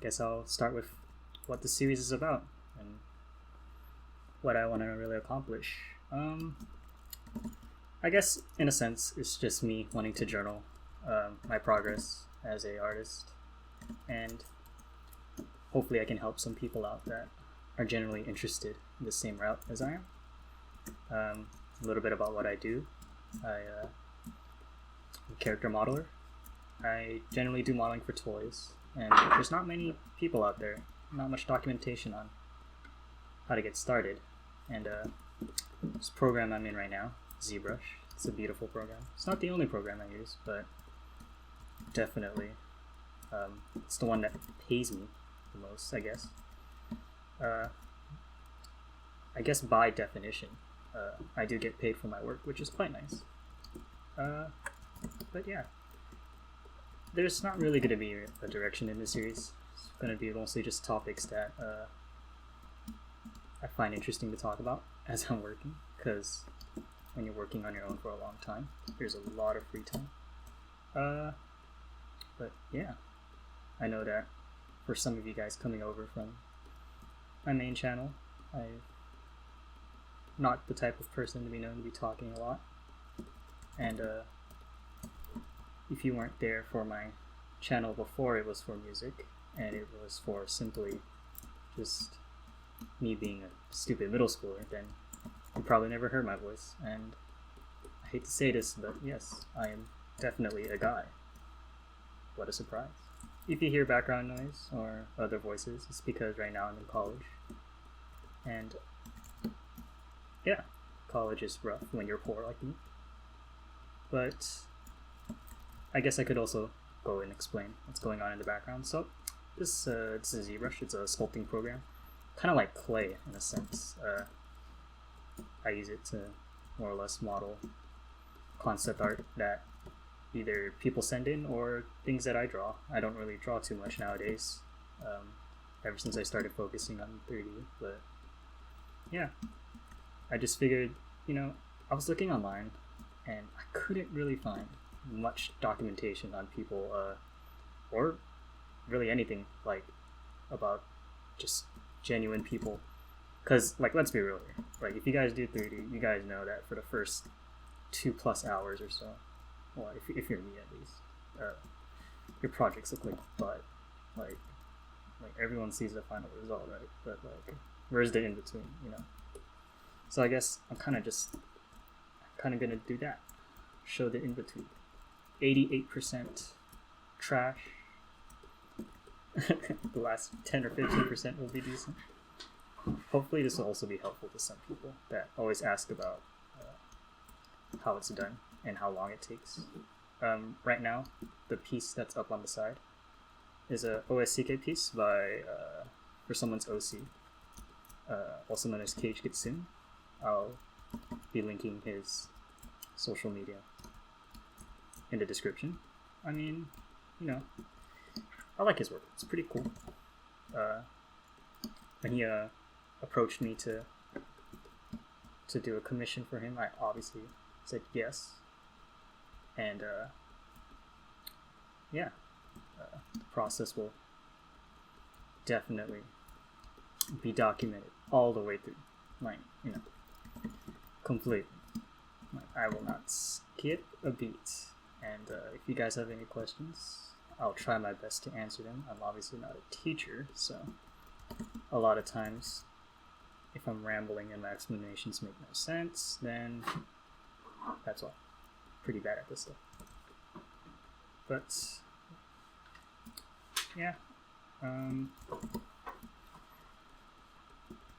guess I'll start with what the series is about and what I want to really accomplish. I guess in a sense it's just me wanting to journal my progress as a artist, and hopefully I can help some people out that are generally interested in the same route as I am. A little bit about what I do. I'm a character modeler. I generally do modeling for toys, and there's not many people out there, not much documentation on how to get started. And this program I'm in right now, ZBrush, it's a beautiful program. It's not the only program I use, but definitely it's the one that pays me the most, I guess. I guess by definition, I do get paid for my work, which is quite nice. But yeah, there's not really going to be a direction in this series. It's going to be mostly just topics that I find interesting to talk about as I'm working, because when you're working on your own for a long time, there's a lot of free time. But yeah, I know that for some of you guys coming over from my main channel, I'm not the type of person to be known to be talking a lot. And if you weren't there for my channel before, it was for music, and it was for simply just me being a stupid middle schooler, then you probably never heard my voice. And I hate to say this, but yes, I am definitely a guy. What a surprise. If you hear background noise or other voices, it's because right now I'm in college. And yeah, college is rough when you're poor like me. But I guess I could also go and explain what's going on in the background. So this is ZBrush. It's a sculpting program, kind of like clay in a sense. I use it to more or less model concept art that either people send in or things that I draw. I don't really draw too much nowadays, ever since I started focusing on 3D. But yeah, I just figured, I was looking online and I couldn't really find much documentation on people, or really anything like about just genuine people. Because, let's be real here. If you guys do 3D, you guys know that for the first 2+ hours or so, well, if you're me at least, your projects look like butt. Like everyone sees the final result, right? But where's the in between, So I guess I'm kind of gonna do that. Show the in between. 88% trash. The last 10 or 15% will be decent. Hopefully this will also be helpful to some people that always ask about how it's done and how long it takes. Right now, the piece that's up on the side is a Oahsike piece by for someone's OC, also known as Kagekitsoon. I'll be linking his social media in the description. I mean, I like his work. It's pretty cool. When he approached me to do a commission for him, I obviously said yes. And yeah, the process will definitely be documented all the way through, completely. I will not skip a beat. And if you guys have any questions, I'll try my best to answer them. I'm obviously not a teacher, so a lot of times if I'm rambling and my explanations make no sense, then that's why. Pretty bad at this stuff. But yeah,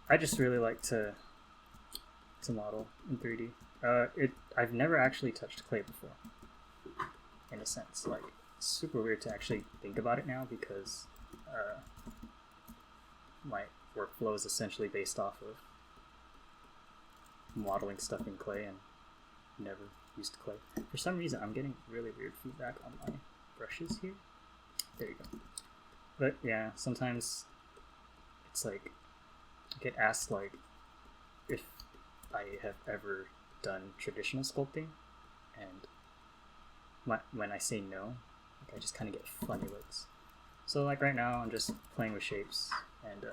I just really like to model in 3D. I've never actually touched clay before, in a sense. It's super weird to actually think about it now, because my workflow is essentially based off of modeling stuff in clay, and never used clay. For some reason, I'm getting really weird feedback on my brushes here. There you go. But yeah, sometimes it's I get asked if I have ever done traditional sculpting, and when I say no, I just kind of get funny looks. So like right now, I'm just playing with shapes and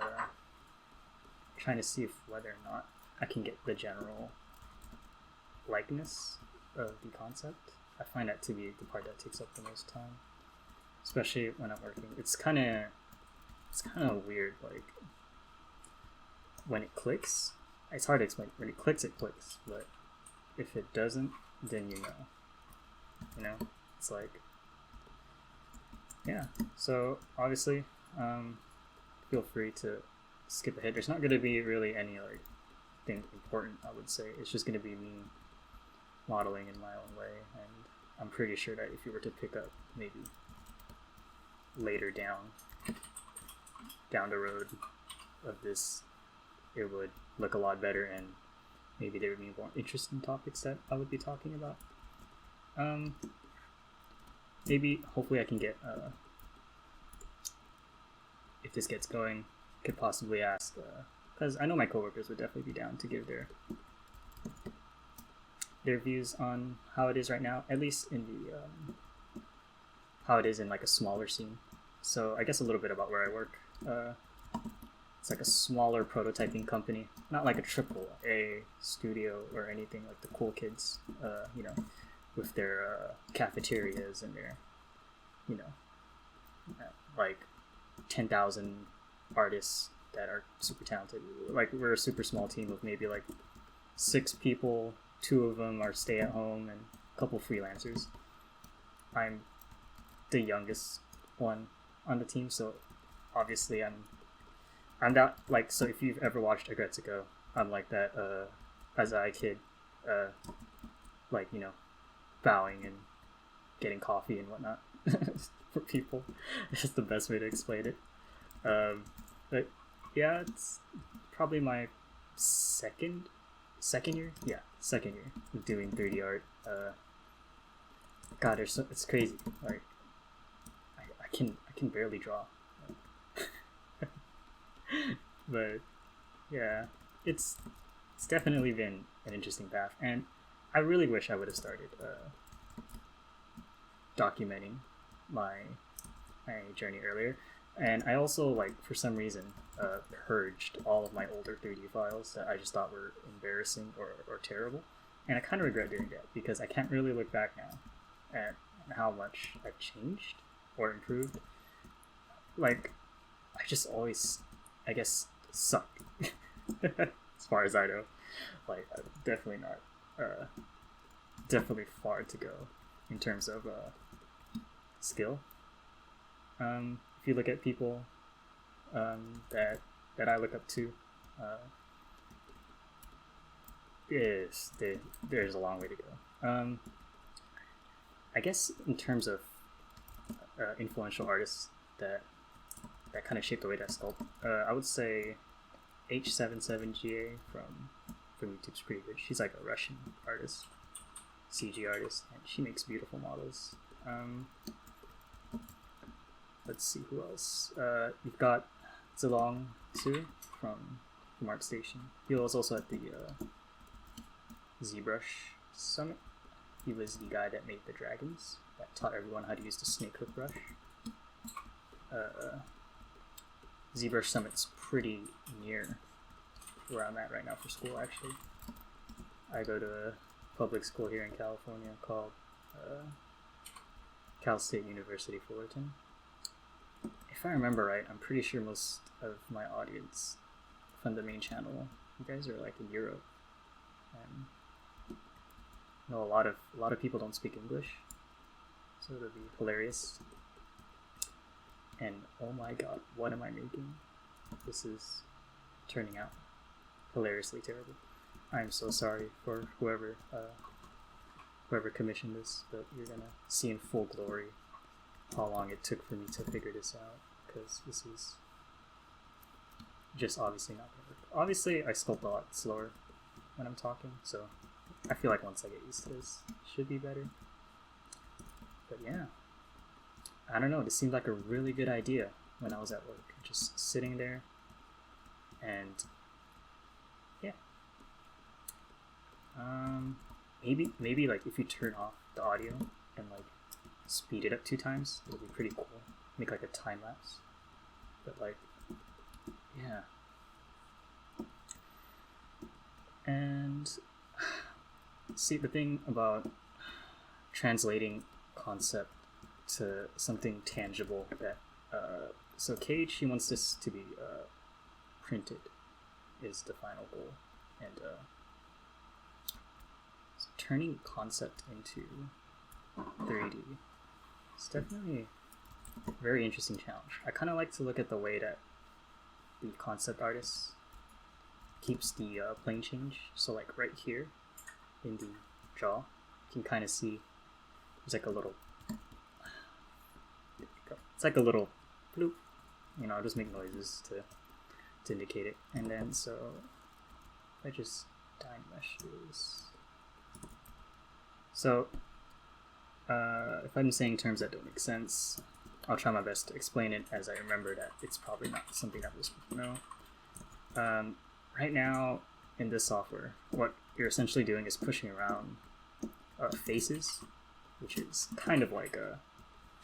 trying to see if whether or not I can get the general likeness of the concept. I find that to be the part that takes up the most time, especially when I'm working. It's kind of weird. Like when it clicks, it's hard to explain. When it clicks, but if it doesn't, then you know, it's like, yeah. So obviously, feel free to skip ahead. There's not going to be really any like thing important, I would say. It's just going to be me modeling in my own way, and I'm pretty sure that if you were to pick up maybe later down the road of this, it would look a lot better, and maybe there would be more interesting topics that I would be talking about. Maybe hopefully I can get if this gets going, could possibly ask because I know my coworkers would definitely be down to give their views on how it is right now, at least in the how it is in like a smaller scene. So I guess a little bit about where I work. It's like a smaller prototyping company, not like a AAA studio or anything like the cool kids, you know, with their cafeterias and their, you know, like 10,000 artists that are super talented. Like we're a super small team of maybe like 6 people. 2 of them are stay at home and a couple freelancers. I'm the youngest one on the team, so obviously I'm not like, so if you've ever watched Kagekitsoon, I'm like that Oahsike kid, like, you know, bowing and getting coffee and whatnot for people. It's just the best way to explain it. But yeah, it's probably my second year of doing 3D art. God, it's crazy. Like I can barely draw. But yeah, it's definitely been an interesting path, and I really wish I would have started documenting my journey earlier. And I also, like, for some reason, purged all of my older 3D files that I just thought were embarrassing or terrible. And I kind of regret doing that, because I can't really look back now at how much I've changed or improved. Like, I just always, I guess, suck. As far as I know. Like, definitely not, definitely far to go in terms of skill. If you look at people that I look up to, there's a long way to go. I guess in terms of influential artists that kind of shaped the way that I sculpt, I would say H77GA from YouTube's pretty good. She's like a Russian artist, CG artist, and she makes beautiful models. Let's see who else. You've got Zilong too from ArtStation. He was also at the ZBrush Summit. He was the guy that made the dragons, that taught everyone how to use the snake hook brush. ZBrush Summit's pretty near where I'm at right now for school, actually. I go to a public school here in California called Cal State University Fullerton. If I remember right, I'm pretty sure most of my audience from the main channel, you guys are like in Europe, and you know, a lot of people don't speak English, so it'll be hilarious. And oh my god, what am I making? This is turning out hilariously terrible. I'm so sorry for whoever commissioned this, but you're gonna see in full glory how long it took for me to figure this out, because this is just obviously not gonna work. Obviously, I sculpt a lot slower when I'm talking, so I feel like once I get used to this, it should be better. But yeah, I don't know, this seemed like a really good idea when I was at work, just sitting there, and yeah. Maybe like if you turn off the audio and like speed it up 2 times, it'll be pretty cool. make like a time lapse. But like, yeah. And see, the thing about translating concept to something tangible that so Cage, he wants this to be printed is the final goal, and so turning concept into 3D is definitely a very interesting challenge. I kind of like to look at the way that the concept artist keeps the plane change. So like right here in the jaw, you can kind of see there's like a little, it's like a little bloop, you know, I'll just make noises to indicate it. And then so I just dime mesh this. So if I'm saying terms that don't make sense, I'll try my best to explain it as I remember that it's probably not something that most people know. Right now in this software, what you're essentially doing is pushing around faces, which is kind of like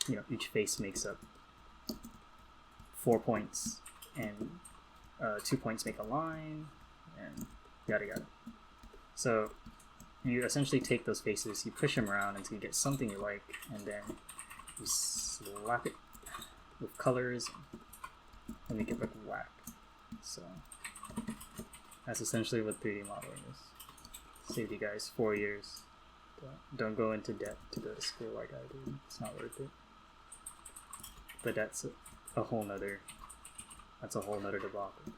you know, each face makes up 4 points, and 2 points make a line, and yada yada. So you essentially take those faces, you push them around until you get something you like, and then you slap it with colors and make it look whack. So that's essentially what 3D modeling is. Saved you guys 4 years. Don't go into debt to go to school like I did. It's not worth it. But that's a whole nother debacle.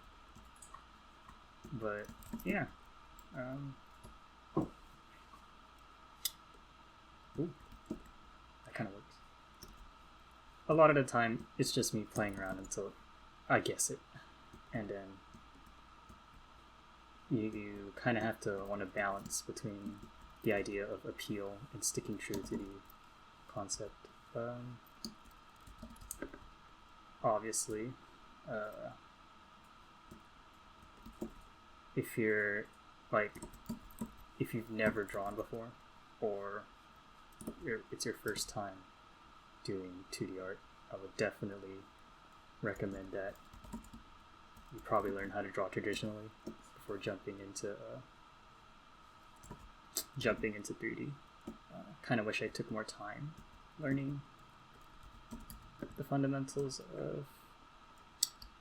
But yeah. Ooh, that kind of works. A lot of the time, it's just me playing around until I guess it, and then you kind of have to want to balance between the idea of appeal and sticking true to the concept. Obviously, if you're like, if you've never drawn before, or it's your first time doing 2D art, I would definitely recommend that you probably learn how to draw traditionally before jumping into 3D. Kind of wish I took more time learning the fundamentals of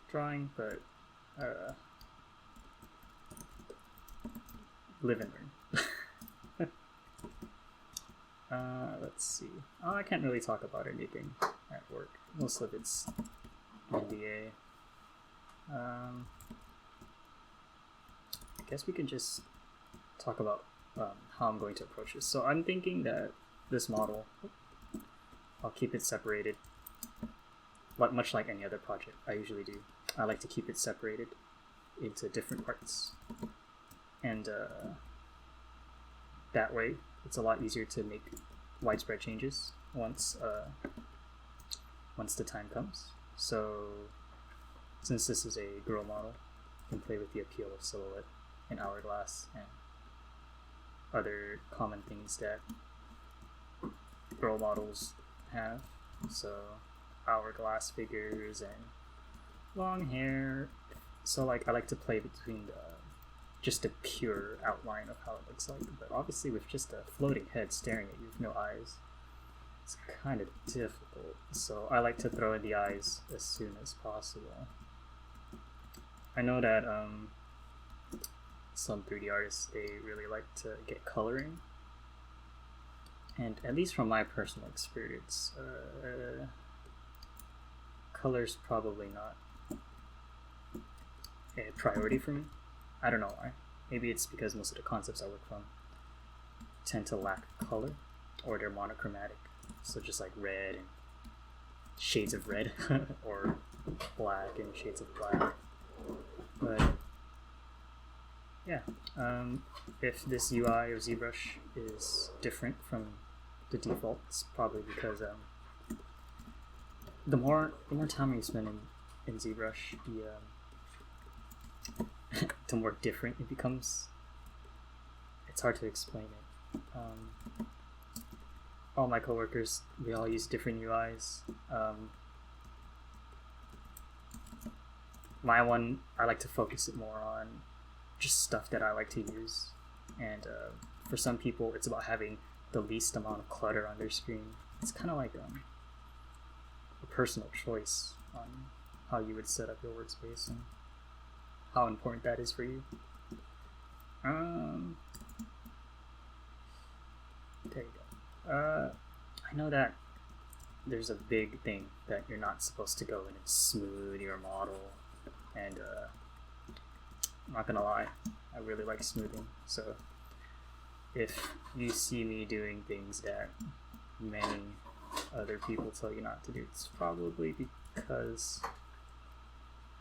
drawing, but live and learn. Let's see. Oh, I can't really talk about anything at work. Most of it's NDA. I guess we can just talk about how I'm going to approach this. So I'm thinking that this model, I'll keep it separated, much like any other project I usually do. I like to keep it separated into different parts, and that way it's a lot easier to make widespread changes once the time comes. So since this is a girl model, you can play with the appeal of silhouette and hourglass and other common things that girl models have. So hourglass figures and long hair. So like I like to play between just a pure outline of how it looks like, but obviously with just a floating head staring at you with no eyes, it's kind of difficult. So I like to throw in the eyes as soon as possible. I know that some 3D artists, they really like to get coloring, and at least from my personal experience, color's probably not a priority for me. I don't know why. Maybe it's because most of the concepts I work from tend to lack color, or they're monochromatic. So just like red and shades of red, or black and shades of black. But yeah, if this UI of ZBrush is different from the default, it's probably because the more time you spend in ZBrush, the more different it becomes. It's hard to explain it. All my coworkers, we all use different UIs. my one, I like to focus it more on just stuff that I like to use. And for some people, it's about having the least amount of clutter on their screen. It's kind of like a personal choice on how you would set up your workspace and how important that is for you. There you go. I know that there's a big thing that you're not supposed to go in and smooth your model, and I'm not gonna lie, I really like smoothing. So if you see me doing things that many other people tell you not to do, it's probably because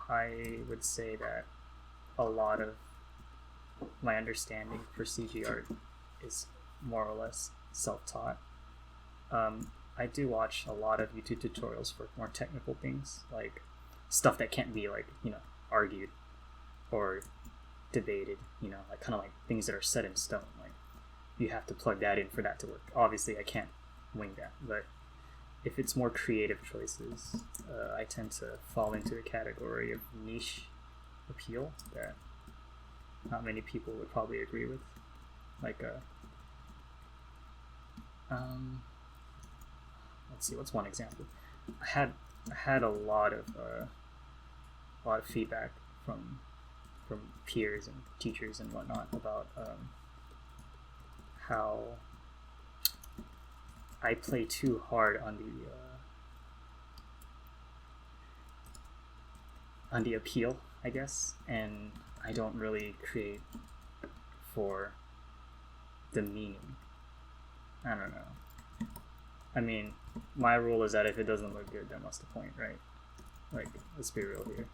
I would say that a lot of my understanding for CG art is more or less self-taught. I do watch a lot of YouTube tutorials for more technical things, like stuff that can't be, like, you know, argued or debated, you know, like kind of like things that are set in stone. Like, you have to plug that in for that to work. Obviously, I can't wing that, but if it's more creative choices, I tend to fall into a category of niche appeal that not many people would probably agree with. Like, let's see, what's one example? I had a lot of feedback from peers and teachers and whatnot about how I play too hard on the appeal, I guess, and I don't really create for the meaning. I don't know. I mean, my rule is that if it doesn't look good, then what's the point, right? Like, let's be real here.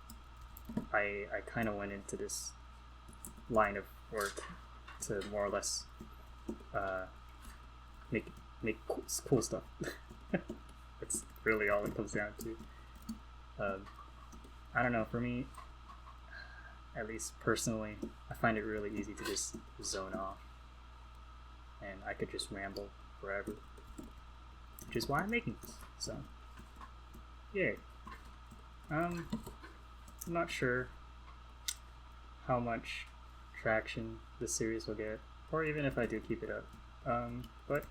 I kind of went into this line of work to more or less make cool stuff. That's really all it comes down to. I don't know, for me, at least personally, I find it really easy to just zone off, and I could just ramble forever, which is why I'm making this. So, yay. I'm not sure how much traction this series will get, or even if I do keep it up. But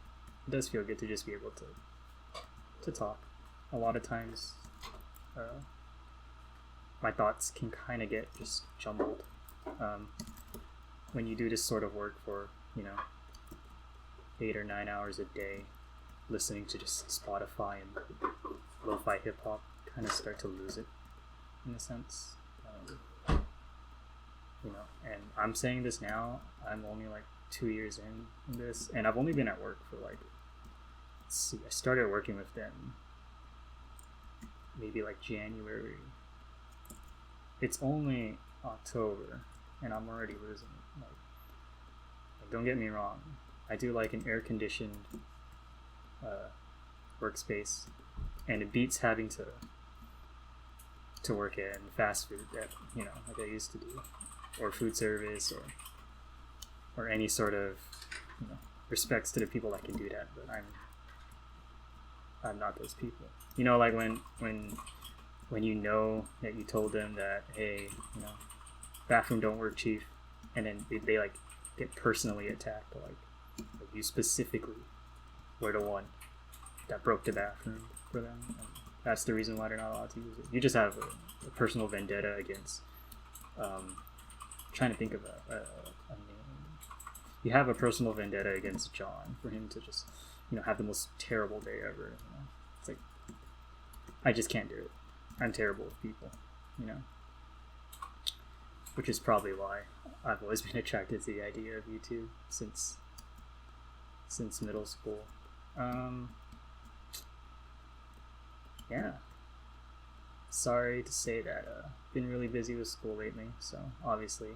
it does feel good to just be able to talk. A lot of times, my thoughts can kind of get just jumbled when you do this sort of work for, 8 or 9 hours a day, listening to just Spotify and lo-fi hip-hop. Kind of start to lose it in a sense. And I'm saying this now, I'm only like 2 years in this, and I've only been at work for like, let's see, I started working with them maybe like January. It's only October and I'm already losing it. Like, don't get me wrong, I do like an air-conditioned workspace, and it beats having to work in fast food that, like I used to do, or food service, or any sort of, respects to the people that can do that, but I'm not those people. Like when you know that you told them that, hey, bathroom don't work, chief, and then they like get personally attacked, like you specifically were the one that broke the bathroom for them, and that's the reason why they're not allowed to use it. You just have a personal vendetta against, trying to think of a name. You have a personal vendetta against John for him to just, have the most terrible day ever. It's like, I just can't do it. I'm terrible with people, which is probably why I've always been attracted to the idea of YouTube since middle school. Yeah. Sorry to say that been really busy with school lately, so obviously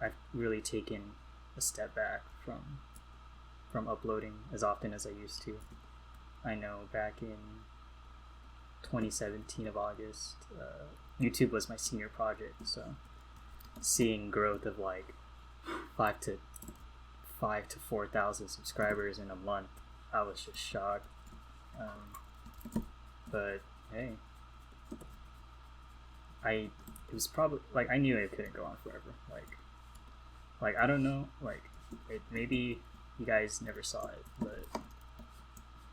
I've really taken a step back from uploading as often as I used to. I know back in 2017 of August, YouTube was my senior project, so seeing growth of like 5 to 4,000 subscribers in a month, I was just shocked. But hey, it was probably like I knew it couldn't go on forever. Like I don't know, like maybe you guys never saw it, but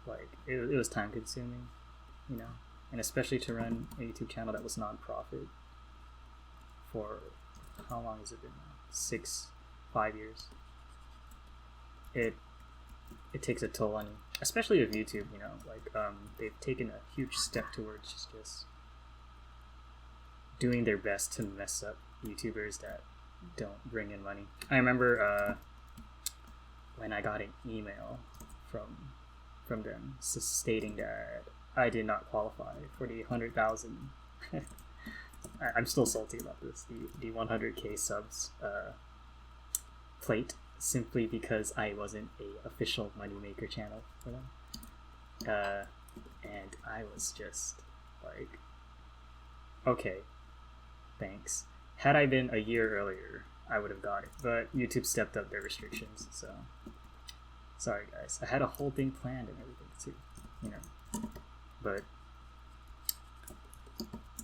like it was time consuming, you know, and especially to run a YouTube channel that was non-profit for how long has it been now? 5 years. It takes a toll on you, especially with YouTube. You know, like they've taken a huge step towards just doing their best to mess up YouTubers that don't bring in money. I remember when I got an email from them stating that I did not qualify for the 100,000. I'm still salty about this. The 100K subs plate, simply because I wasn't a official moneymaker channel for them, and I was just like, okay, thanks. Had I been a year earlier, I would have got it, but YouTube stepped up their restrictions, so sorry guys. I had a whole thing planned and everything too, you know, but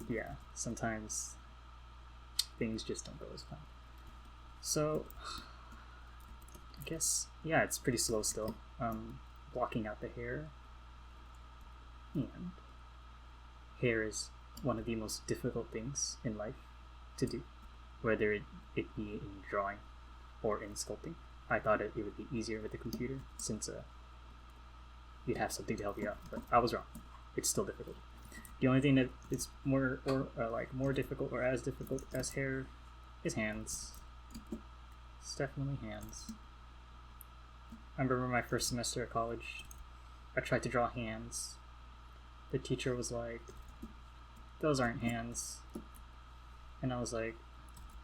yeah, sometimes things just don't go as planned. So I guess, yeah, it's pretty slow still. Blocking out the hair, and hair is one of the most difficult things in life to do, whether it be in drawing or in sculpting. I thought it would be easier with the computer since you'd have something to help you out, but I was wrong. It's still difficult. The only thing that is more difficult or as difficult as hair is hands. It's definitely hands. I remember my first semester at college, I tried to draw hands. The teacher was like, "Those aren't hands." And I was like,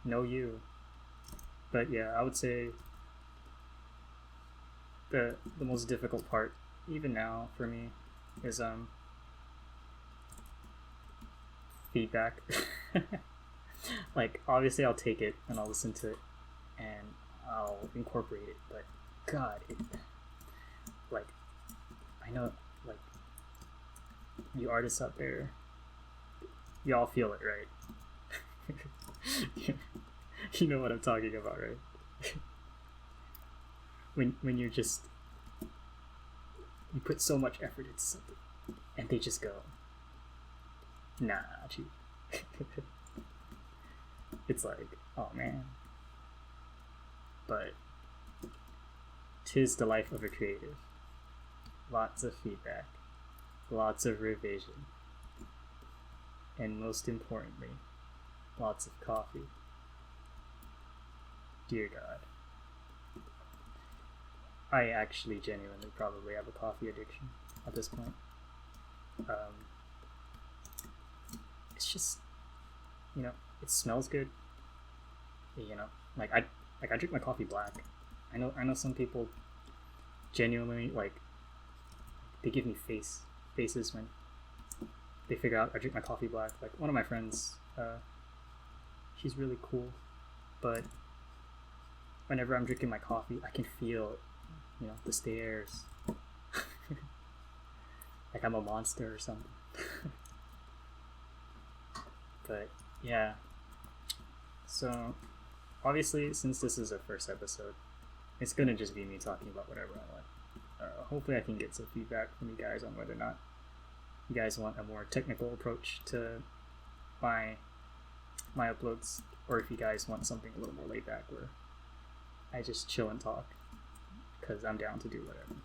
"No, you." But yeah, I would say the most difficult part, even now for me, is feedback. Like, obviously I'll take it and I'll listen to it and I'll incorporate it, but God, like, I know, like, you artists out there, y'all feel it, right? You know what I'm talking about, right? when you're just, you put so much effort into something and they just go, "Nah, cheap." It's like, oh man. But 'tis the life of a creative. Lots of feedback, lots of revision, and most importantly, lots of coffee. Dear God. I actually genuinely probably have a coffee addiction at this point. It's just, you know, it smells good. You know, like I drink my coffee black. I know some people genuinely, like, they give me faces when they figure out I drink my coffee black. Like, one of my friends, she's really cool, but whenever I'm drinking my coffee, I can feel, you know, the stares. Like I'm a monster or something. But yeah, so obviously, since this is a first episode, it's gonna just be me talking about whatever I want. Hopefully I can get some feedback from you guys on whether or not you guys want a more technical approach to my uploads, or if you guys want something a little more laid back where I just chill and talk, because I'm down to do whatever.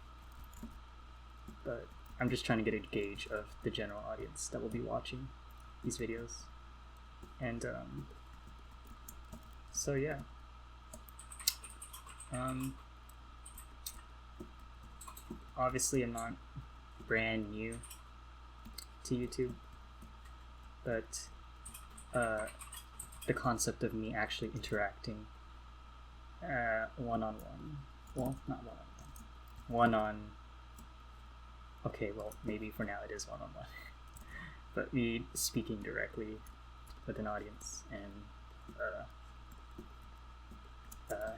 But I'm just trying to get a gauge of the general audience that will be watching these videos. And so yeah, obviously I'm not brand new to YouTube, but the concept of me actually interacting one-on-one, well, not one-on-one, okay, well, maybe for now it is one-on-one, but me speaking directly with an audience and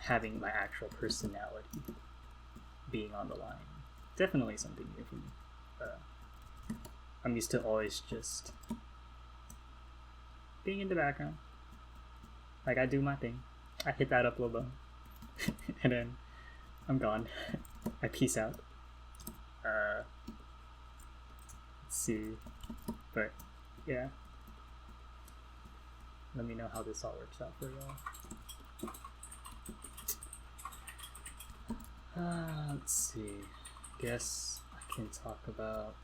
having my actual personality being on the line, definitely something new for me. I'm used to always just being in the background. Like, I do my thing. I hit that upload button. And then I'm gone. I peace out. Let's see. But, yeah. Let me know how this all works out for y'all. Let's see. Guess I can talk about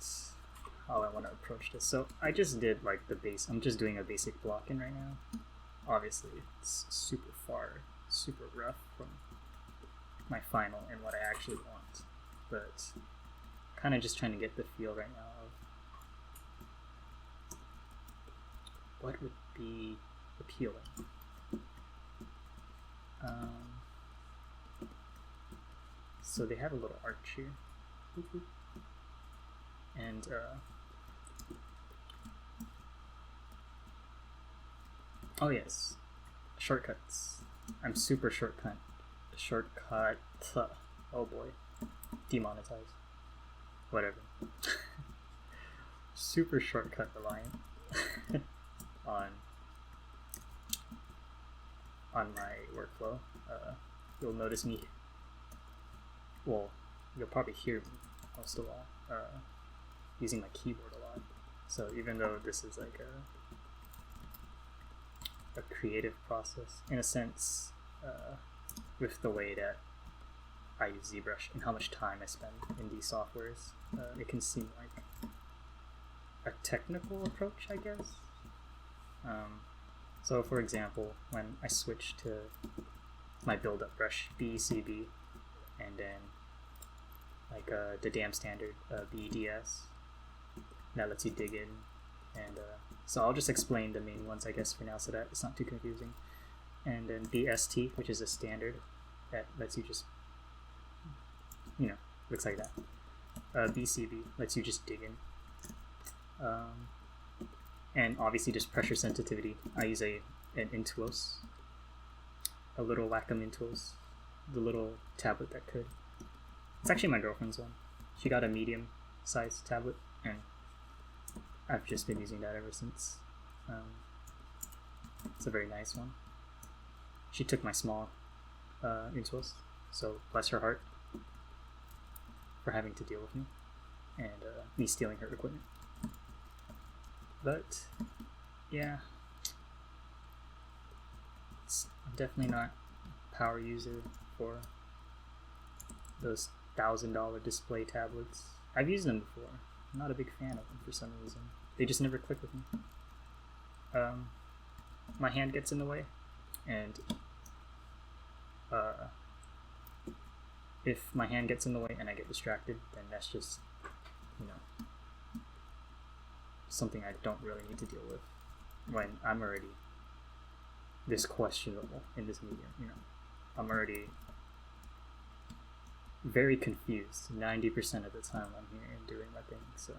how I want to approach this. So I just did like the base. I'm just doing a basic blocking right now. Obviously, it's super rough from my final and what I actually want. But kind of just trying to get the feel right now of what would be appealing. So they have a little arch here, and oh yes, shortcuts. I'm super shortcut. Oh boy, demonetized. Whatever. Super shortcut reliant on my workflow. You'll notice me. Well, you'll probably hear me most of all using my keyboard a lot. So even though this is like a creative process, in a sense, with the way that I use ZBrush and how much time I spend in these softwares, it can seem like a technical approach, I guess. So for example, when I switch to my build-up brush, BECB, and then like the damn standard BEDS, that lets you dig in, and so I'll just explain the main ones, I guess, for now, so that it's not too confusing. And then BST, which is a standard that lets you just, you know, looks like that. BCB lets you just dig in. And obviously just pressure sensitivity. I use an Intuos, a little Wacom Intuos, the little tablet that could. It's actually my girlfriend's one. She got a medium sized tablet, and I've just been using that ever since. It's a very nice one. She took my small Intuos, so bless her heart for having to deal with me and me stealing her equipment. But yeah, I'm definitely not a power user for those $1,000 display tablets. I've used them before. I'm not a big fan of them for some reason. They just never click with me. My hand gets in the way, and if my hand gets in the way and I get distracted, then that's just, you know, something I don't really need to deal with when I'm already this questionable in this medium. You know, I'm already very confused 90% of the time I'm here and doing my thing. So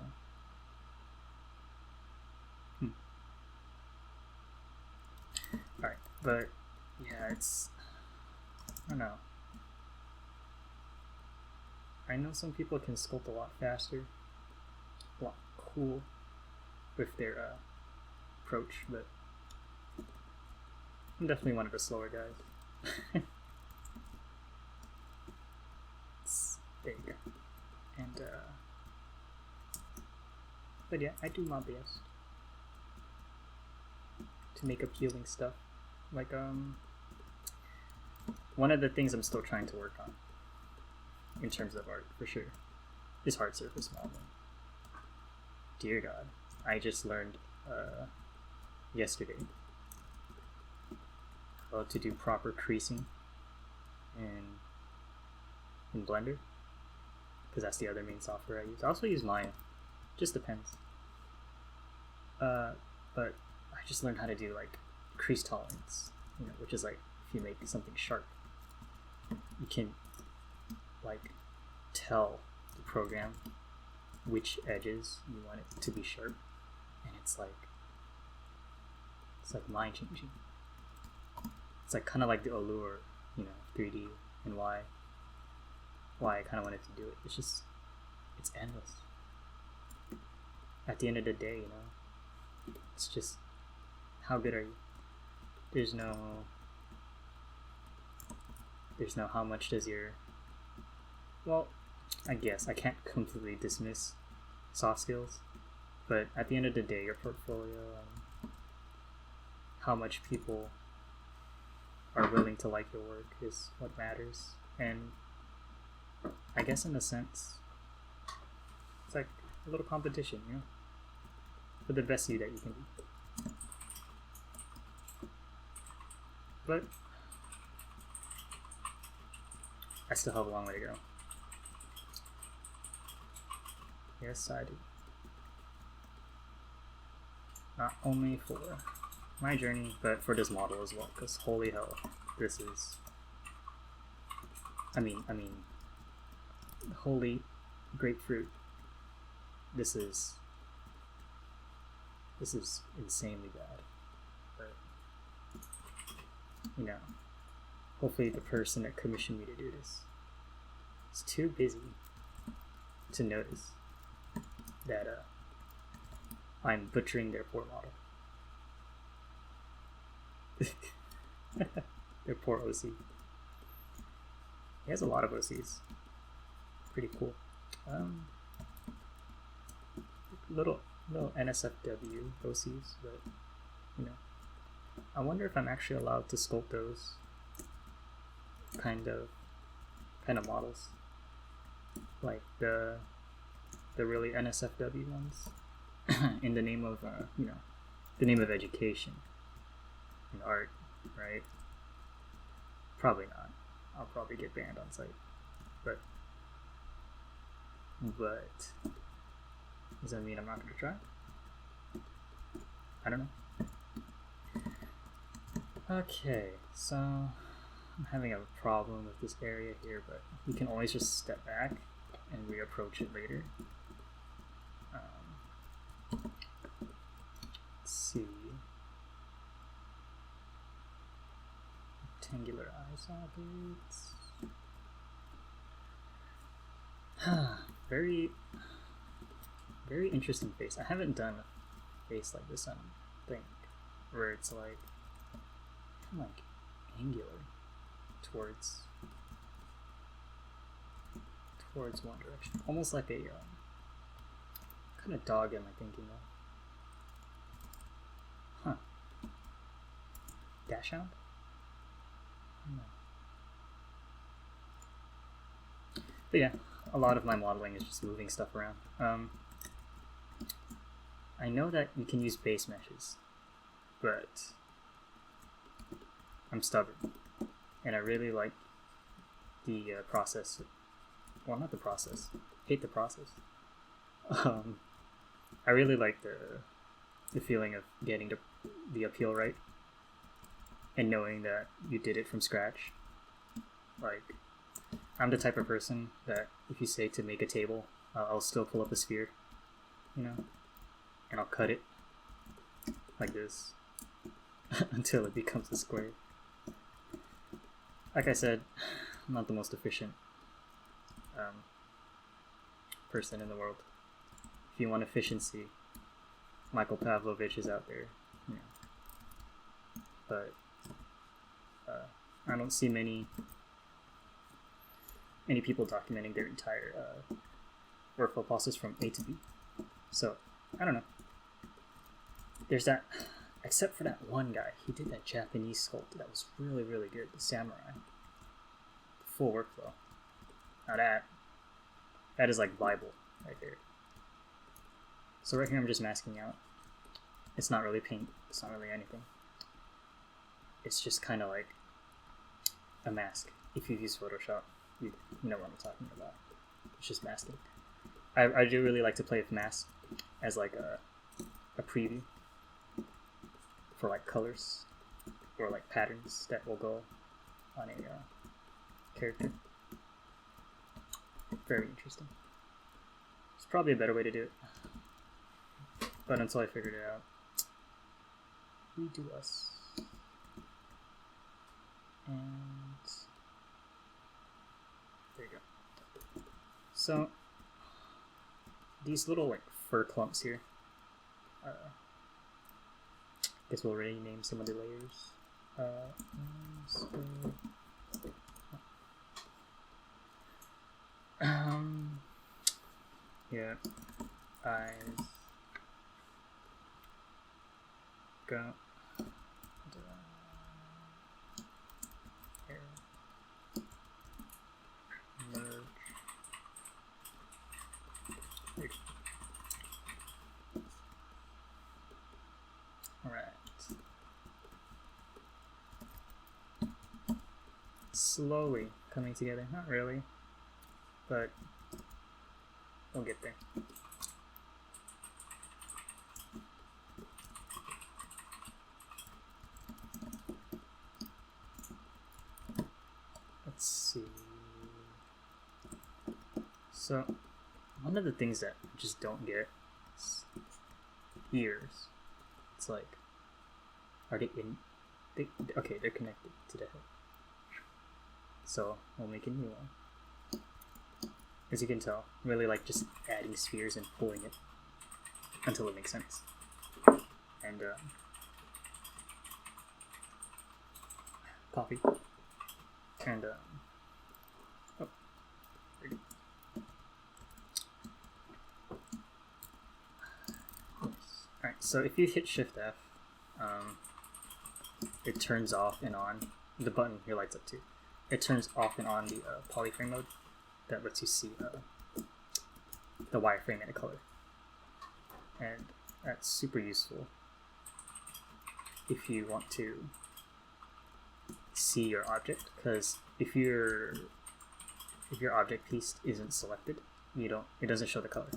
alright, but yeah, it's, I don't know. I know some people can sculpt a lot faster, a lot cool with their approach, but I'm definitely one of the slower guys. It's big, and but yeah, I do my best to make appealing stuff. Like one of the things I'm still trying to work on in terms of art, for sure, is hard surface modeling. Dear God, I just learned yesterday how to do proper creasing in Blender, because that's the other main software I use. I also use Maya, just depends. But I just learned how to do like crease tolerance, you know, which is like if you make something sharp, you can like tell the program which edges you want it to be sharp, and it's like mind changing. It's like kind of like the allure, you know, 3D, and why I kind of wanted to do it. It's endless. At the end of the day, you know, it's just how good are you? There's no how much does your, well, I guess I can't completely dismiss soft skills, but at the end of the day, your portfolio and how much people are willing to like your work is what matters. And I guess in a sense, it's like a little competition, you know, for the best you that you can be. But I still have a long way to go. Yes, I do. Not only for my journey, but for this model as well, because holy hell, this is, I mean, holy grapefruit, this is insanely bad. But, you know, hopefully the person that commissioned me to do this is too busy to notice that I'm butchering their poor model. Their poor OC. He has a lot of OCs. Pretty cool. Little NSFW OCs, but you know, I wonder if I'm actually allowed to sculpt those kind of models, like the really NSFW ones, in the name of you know, the name of education and art, right? Probably not. I'll probably get banned on site, but does that mean I'm not going to try? I don't know. Okay, so I'm having a problem with this area here, but we can always just step back and reapproach it later. Let's see. Rectangular eye sockets. Very interesting face. I haven't done a face like this, I don't think, where it's like kind of like angular towards one direction, almost like a kind of dog. Am I thinking of? Huh? Dash hound? I don't know. But yeah, a lot of my modeling is just moving stuff around. I know that you can use base meshes, but I'm stubborn, and I really like the process. Well, not the process. Hate the process. I really like the feeling of getting the appeal right, and knowing that you did it from scratch. Like, I'm the type of person that if you say to make a table, I'll still pull up a sphere, you know, and I'll cut it like this until it becomes a square. Like I said, I'm not the most efficient person in the world. If you want efficiency, Michael Pavlovich is out there, you know. But I don't see many people documenting their entire workflow process from A to B. So, I don't know. There's that, except for that one guy. He did that Japanese sculpt that was really, really good. The samurai. Full workflow. Now that is like Bible right there. So right here I'm just masking out. It's not really paint. It's not really anything. It's just kind of like a mask. If you've used Photoshop, you know what I'm talking about. It's just masking. I do really like to play with masks as like a preview for like colors or like patterns that will go on a character. Very interesting. It's probably a better way to do it, but until I figured it out, we do us. And there you go. So these little like fur clumps here, Guess we'll rename some of the layers. Yeah, eyes go hair merge. Alright. Slowly coming together. Not really, but we'll get there. Let's see. So, one of the things that I just don't get is ears. It's like, are they in? Okay, they're connected to the head. So we'll make a new one. As you can tell, I'm really like just adding spheres and pulling it until it makes sense. And copy. And oh, there you go. Yes. Alright, so if you hit Shift F, it turns off and on. The button here lights up too. It turns off and on the polyframe mode that lets you see the wireframe in a color. And that's super useful if you want to see your object, because if your object piece isn't selected, it doesn't show the color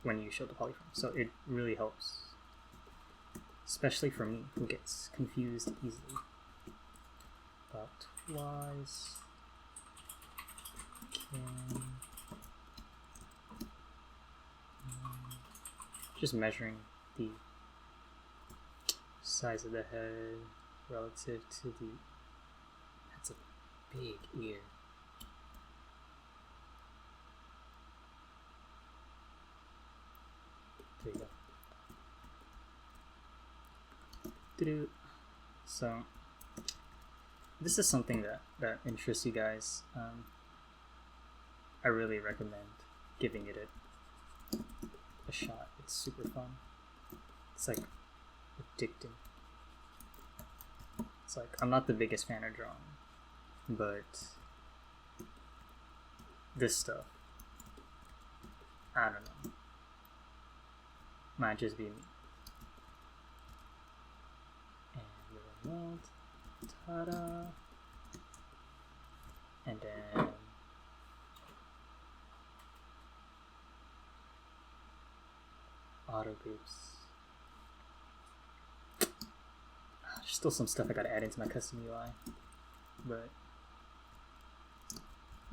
when you show the polyframe. So it really helps, especially for me who gets confused easily. About twice can just measuring the size of the head relative to the. That's a big ear. There you go. So this is something that interests you guys. I really recommend giving it a shot. It's super fun. It's like addicting. It's like, I'm not the biggest fan of drawing, but this stuff, I don't know, might just be me. And little melt. Ta-da. And then auto groups. There's still some stuff I gotta add into my custom UI, but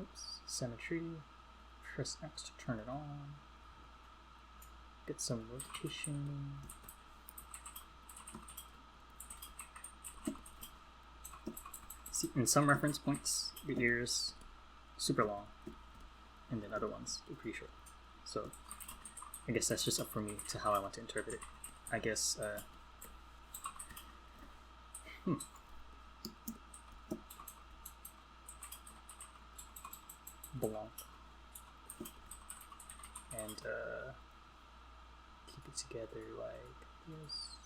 oops, symmetry. Press X to turn it on. Get some rotation. See, in some reference points, the ears super long, and then other ones are pretty short. So I guess that's just up for me to how I want to interpret it. I guess blanc, and keep it together like this.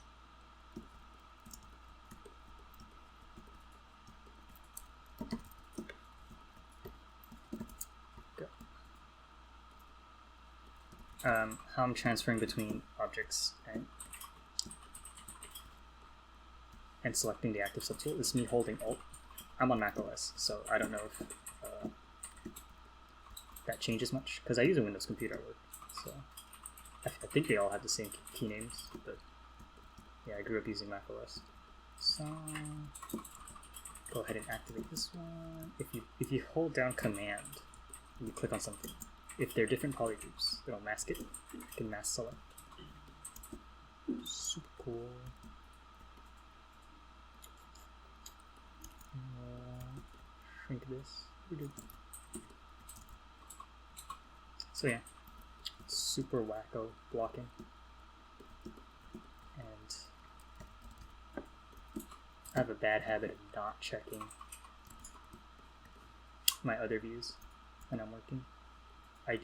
How I'm transferring between objects and selecting the active subtool is me holding Alt. I'm on Mac OS, so I don't know if that changes much, because I use a Windows computer at work, so I think they all have the same key names, but yeah, I grew up using Mac OS. So go ahead and activate this one. If you hold down Command, you click on something. If they're different polygroups, it'll mask it. You can mask select. Super cool. Shrink this. So yeah, super wacko blocking. And I have a bad habit of not checking my other views when I'm working.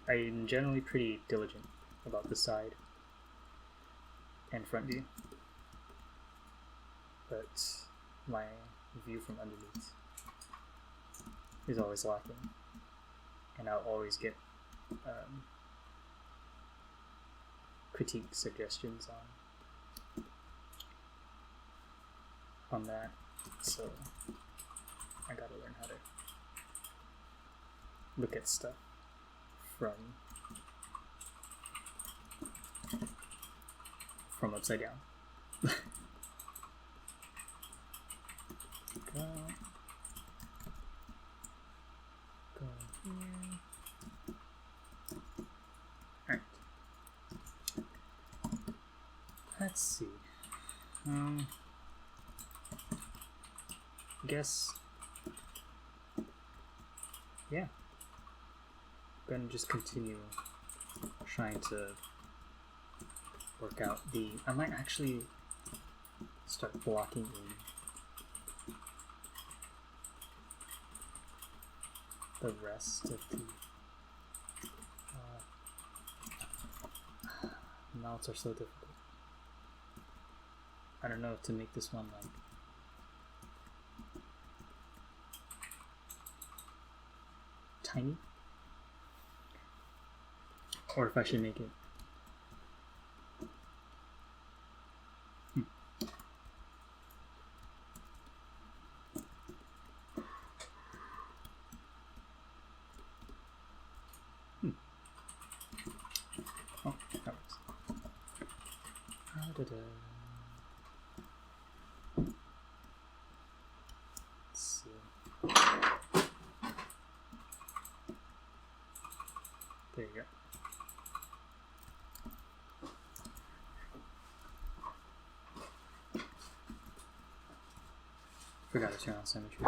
I'm generally pretty diligent about the side and front view, but my view from underneath is always lacking, and I'll always get critique suggestions on that, so I gotta learn how to look at stuff from upside down. Go here. Alright. Let's see. Guess. Yeah. I'm gonna just continue trying to work out the. I might actually start blocking in the rest of the mounts are so difficult. I don't know if to make this one like tiny, or if I should make it Oh, that works. Let's see. There you go. Forgot to turn on symmetry.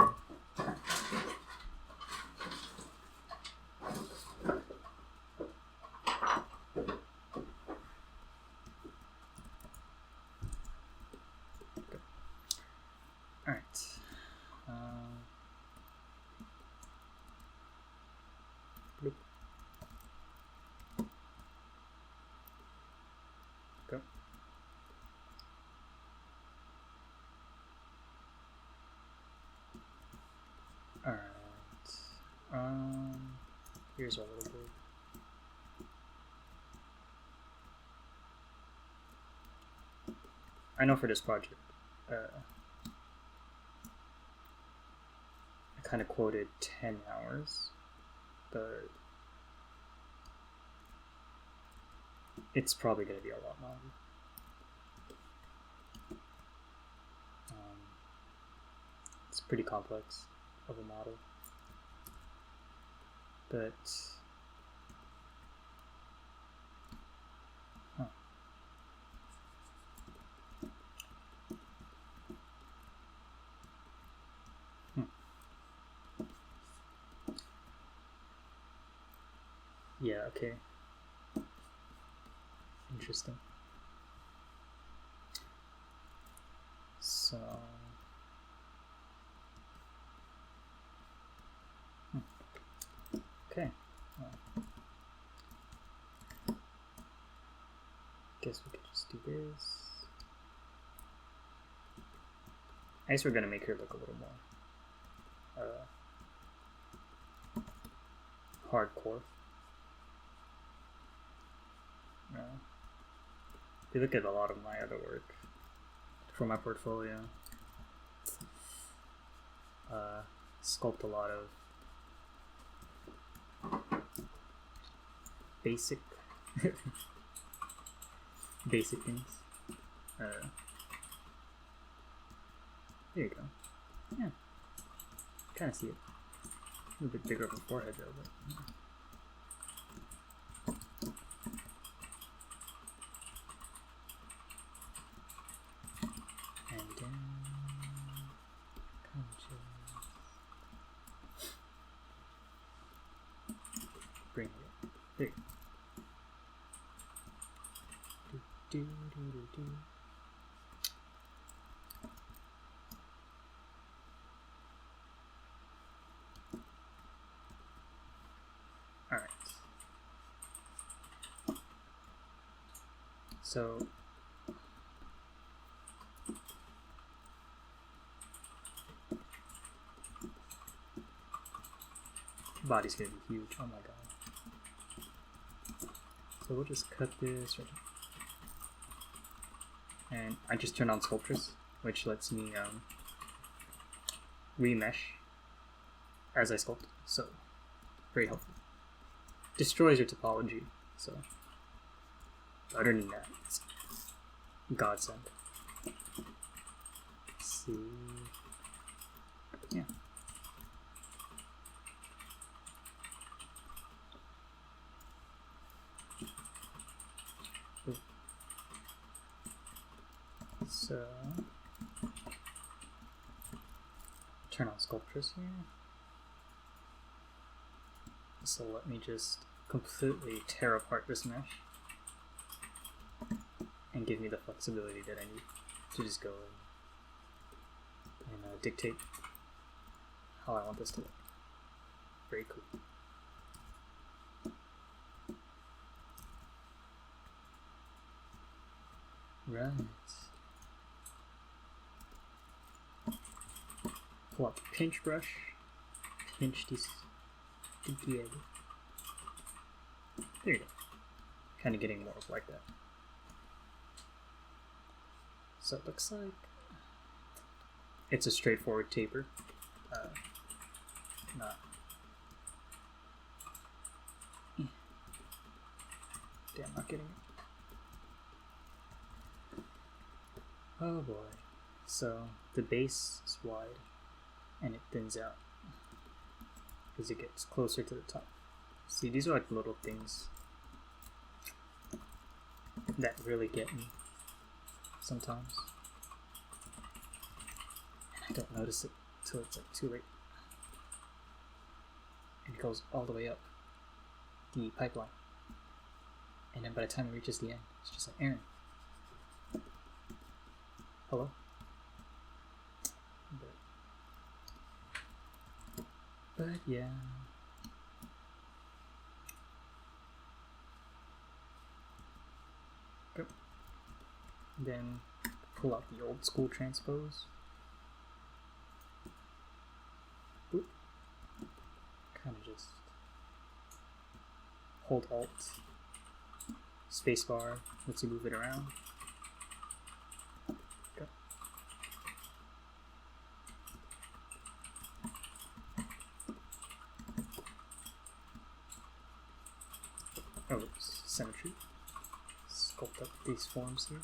Here's a little bit. I know for this project, I kind of quoted 10 hours, but it's probably going to be a lot longer. It's pretty complex of a model. But yeah, okay. Interesting. So okay. Guess we could just do this. I guess we're gonna make her look a little more hardcore. If you look at a lot of my other work for my portfolio, sculpt a lot of basic basic things. There you go. Yeah, kind of see it. A little bit bigger of a forehead though, but yeah. And then bring it up. There you go. Do. So body's gonna be huge. Oh my god. So we'll just cut this right here. And I just turned on Sculptress, which lets me remesh as I sculpt. So very helpful. Destroys your topology. So other than that, it's godsend. Let's see. Yeah. So turn on Sculptress here. This will let me just completely tear apart this mesh and give me the flexibility that I need to just go and dictate how I want this to look. Very cool. Right. Pull up the pinch brush, pinch this stinky egg. There you go. Kind of getting more like that. So it looks like it's a straightforward taper. Not. Damn, not getting it. Oh boy. So the base is wide and it thins out as it gets closer to the top. See, these are like little things that really get me sometimes. And I don't notice it till it's like too late. And it goes all the way up the pipeline. And then by the time it reaches the end, it's just like, Aaron, hello? But yeah. Go. Then pull out the old school transpose. Boop. Kind of just hold Alt, spacebar, lets you move it around. Go. Oh, oops, symmetry. Sculpt up these forms here.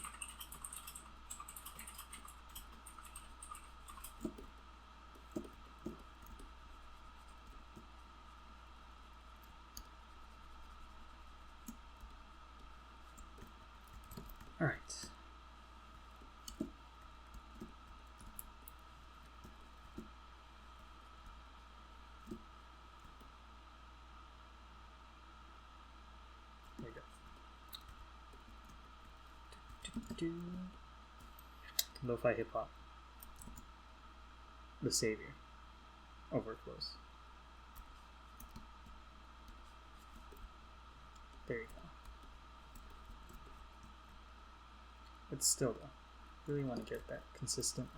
All right. There you go. Lo-fi hip hop. The savior. Overflows. There you go. But still though, really want to get that consistent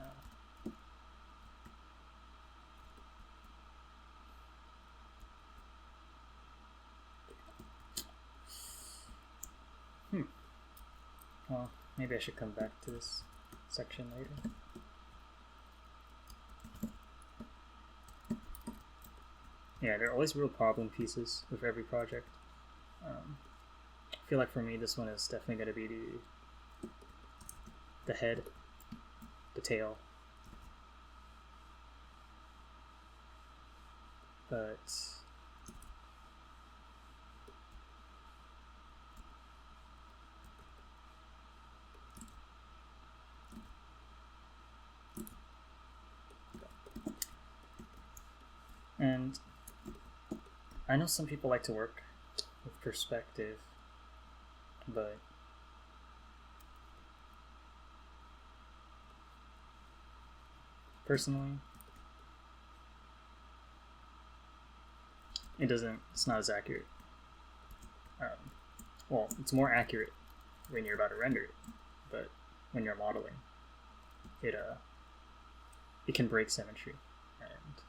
well, maybe I should come back to this section later. Yeah, there are always real problem pieces with every project. I feel like for me this one is definitely going to be the head, the tail, but and I know some people like to work with perspective, but personally, it's not as accurate. Well, it's more accurate when you're about to render it, but when you're modeling, it can break symmetry, and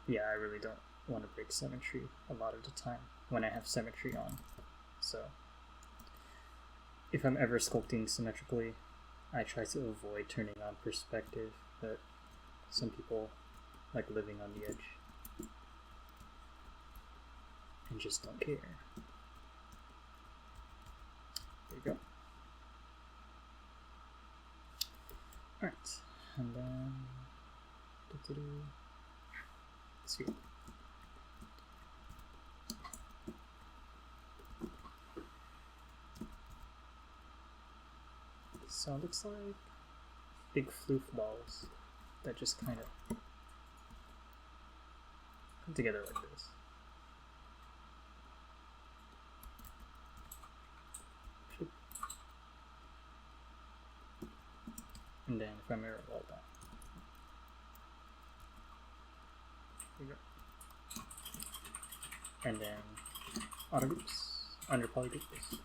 yeah, I really don't want to break symmetry a lot of the time when I have symmetry on. So if I'm ever sculpting symmetrically, I try to avoid turning on perspective, but some people like living on the edge and just don't care. There you go. Alright, and then sweet. So it looks like big floof balls that just kind of come together like this. And then if I mirror all that, there you go. And then auto groups, under polygroups.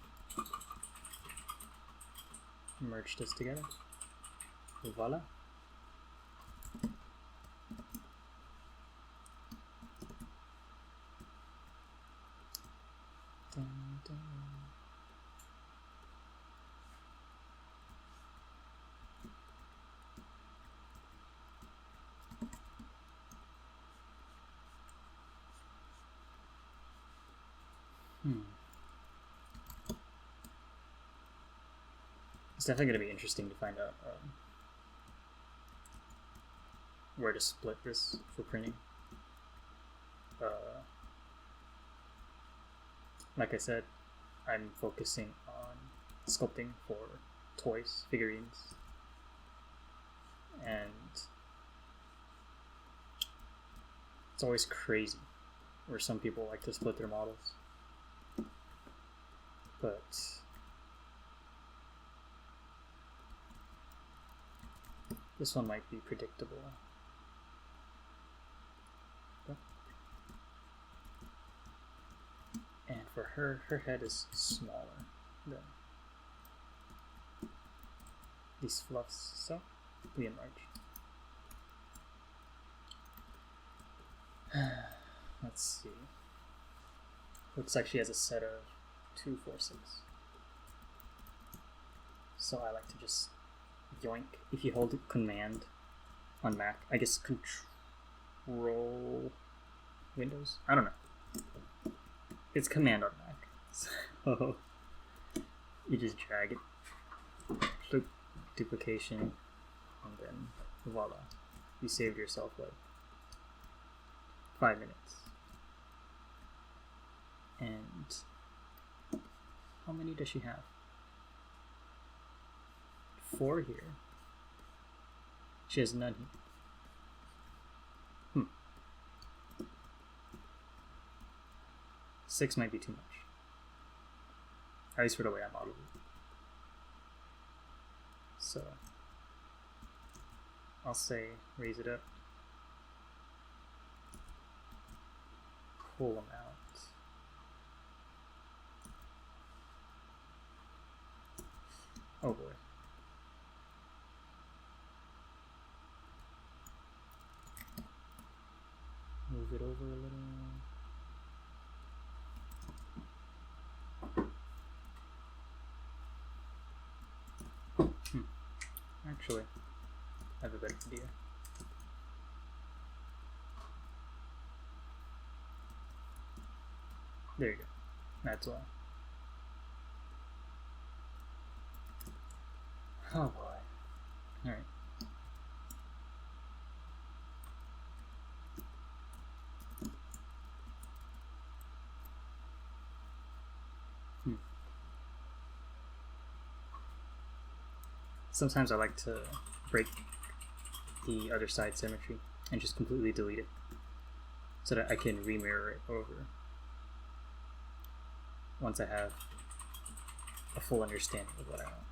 Merge this together. Voila. Dun, dun. It's definitely going to be interesting to find out where to split this for printing. Like I said, I'm focusing on sculpting for toys, figurines, and it's always crazy where some people like to split their models, but this one might be predictable. And for her head is smaller than these fluffs, so we enlarge. Let's see. Looks like she has a set of 2 forces. So I like to just yoink. If you hold Command on Mac, I guess Control Windows? I don't know. It's Command on Mac. So you just drag it, flip, duplication, and then voila. You saved yourself like 5 minutes. And how many does she have? 4 here. She has none here. 6 might be too much. At least for the way I modeled it. So I'll say raise it up, pull them out. Oh boy. Move it over a little. Actually, I have a better idea. There you go. That's why. Oh boy. Alright. Sometimes I like to break the other side symmetry and just completely delete it so that I can remirror it over once I have a full understanding of what I want.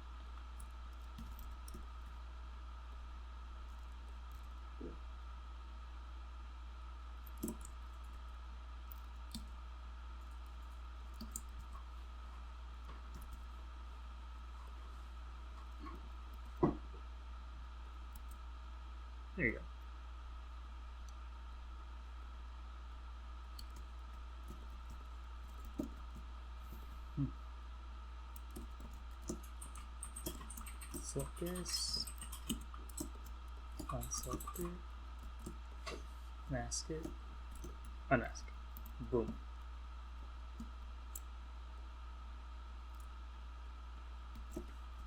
There you go. Select this, unselect it, mask it, unmask it. Boom.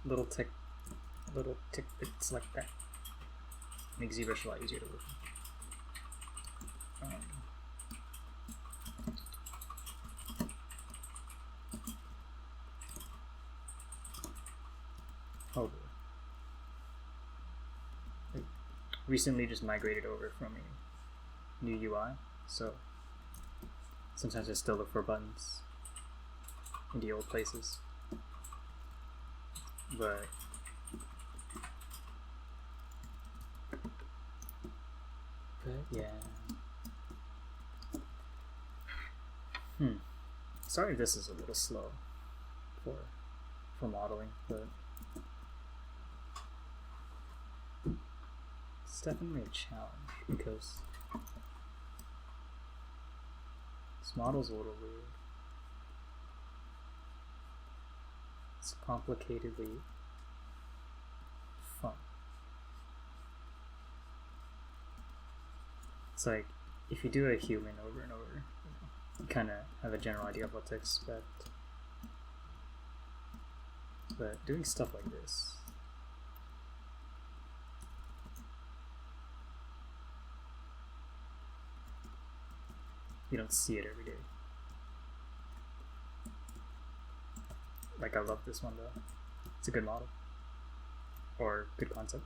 Little tick bits like that. Makes ZBrush a lot easier to work with. Oh boy. I recently just migrated over from a new UI, so sometimes I still look for buttons in the old places. But yeah. Sorry if this is a little slow for modeling, but it's definitely a challenge because this model's a little weird. It's complicatedly fun. It's like if you do a human over and over, you kind of have a general idea of what to expect. But doing stuff like this, you don't see it every day. Like, I love this one though. It's a good model. Or good concept.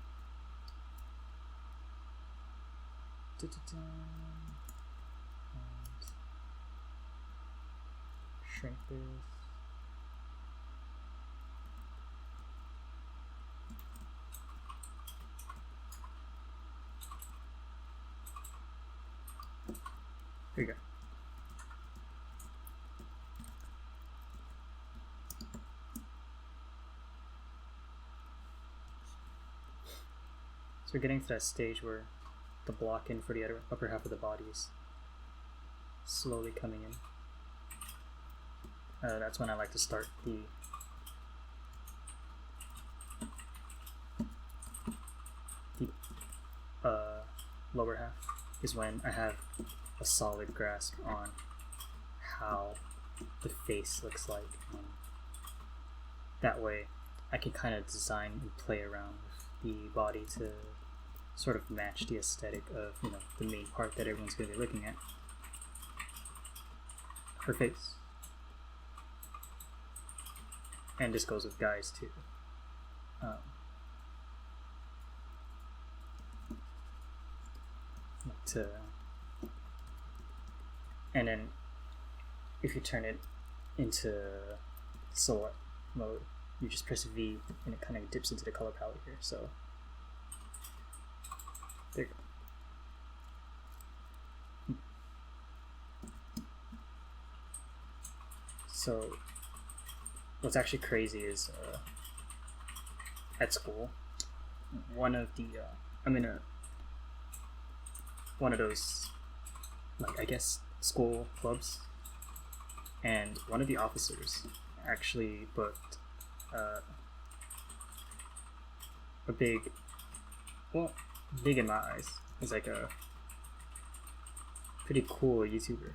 And shrink this. There you go. So we're getting to that stage where the block in for the upper half of the body is slowly coming in. That's when I like to start the lower half, is when I have a solid grasp on how the face looks like. That way I can kind of design and play around with the body to sort of match the aesthetic of, you know, the main part that everyone's going to be looking at. Her face. And this goes with guys too. And then if you turn it into silhouette mode, you just press V and it kind of dips into the color palette here. So there you go. So what's actually crazy is at school, one of the I'm in one of those, like, I guess school clubs, and one of the officers actually booked a big, well, big in my eyes, is like a pretty cool YouTuber.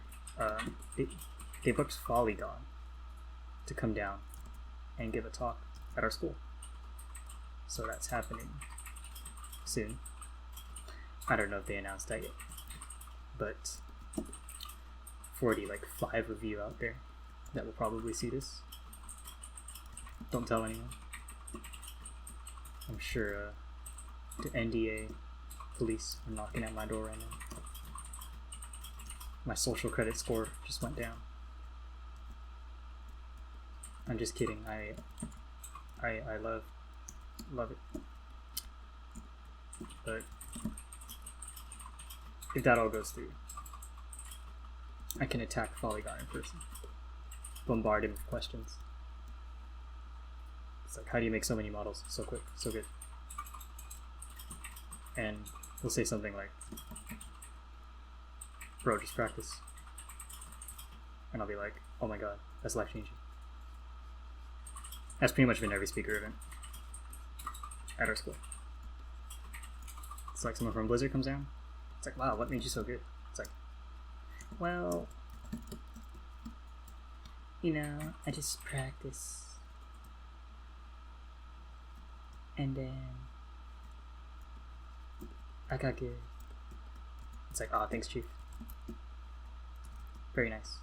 They booked Polygon to come down and give a talk at our school. So that's happening soon. I don't know if they announced that yet, but for the like 5 of you out there that will probably see this, don't tell anyone. I'm sure the NDA police are knocking at my door right now. My social credit score just went down. I'm just kidding. I love it. But if that all goes through, I can attack Polygon in person. Bombard him with questions. It's like, how do you make so many models so quick, so good? And will say something like, bro, just practice. And I'll be like, oh my god, that's life changing. That's pretty much been every speaker event at our school. It's like someone from Blizzard comes down. It's like, wow, what made you so good? It's like, well, you know, I just practice. And then I got good. It's like, oh, thanks, Chief. Very nice.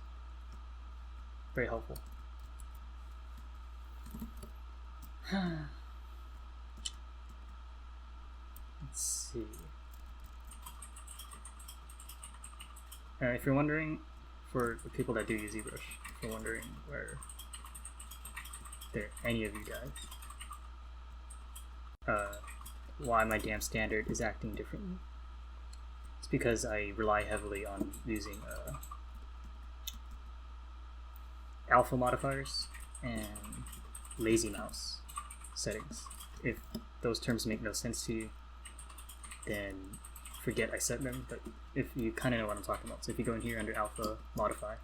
Very helpful. Let's see. If you're wondering, for the people that do use ZBrush, if you're wondering where there any of you guys, why my damn standard is acting differently, it's because I rely heavily on using alpha modifiers and lazy mouse settings. If those terms make no sense to you, then forget I set them, but if you kind of know what I'm talking about. So if you go in here under alpha modify,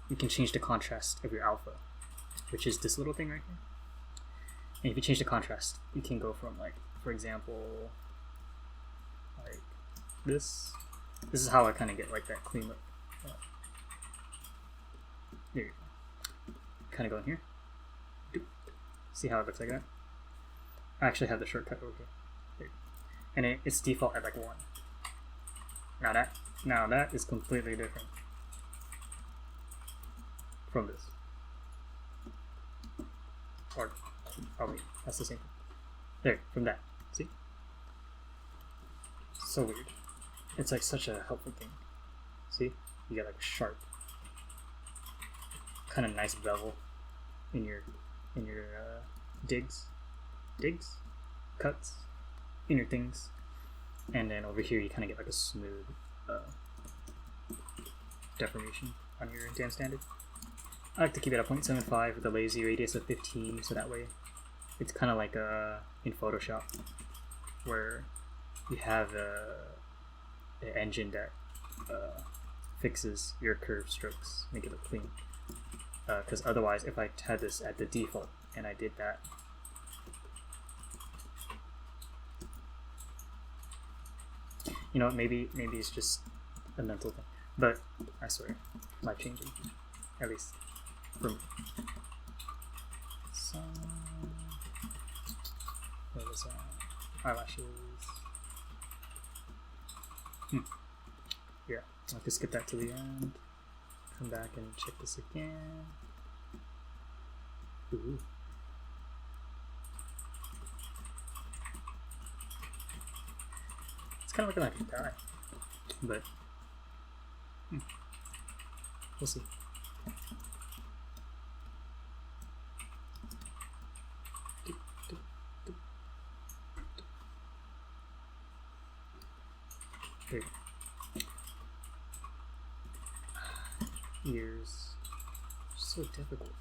you can change the contrast of your alpha, which is this little thing right here. And if you change the contrast, you can go from, like, for example, like this. This is how I kind of get like that clean look. There you go. Kind of go in here. See how it looks like that? I actually have the shortcut over here. There. And it's default at like 1. Now that is completely different from this. Or wait, that's the same thing. There, from that. See? So weird. It's like such a helpful thing. See? You get like a sharp, kind of nice bevel in your cuts in your things, and then over here you kind of get like a smooth deformation on your damn standard. I like to keep it at 0.75 with a lazy radius of 15, so that way it's kind of like in Photoshop, where you have an engine that fixes your curved strokes, make it look clean. Because otherwise, if I had this at the default and I did that, you know, maybe it's just a mental thing, but I swear, life changing, at least for me. So, what was that? Eyelashes. Yeah, I'll have to skip that to the end. Come back and check this again. Ooh. It's kind of looking like a guy, but we'll see. There you go. Ears. So difficult.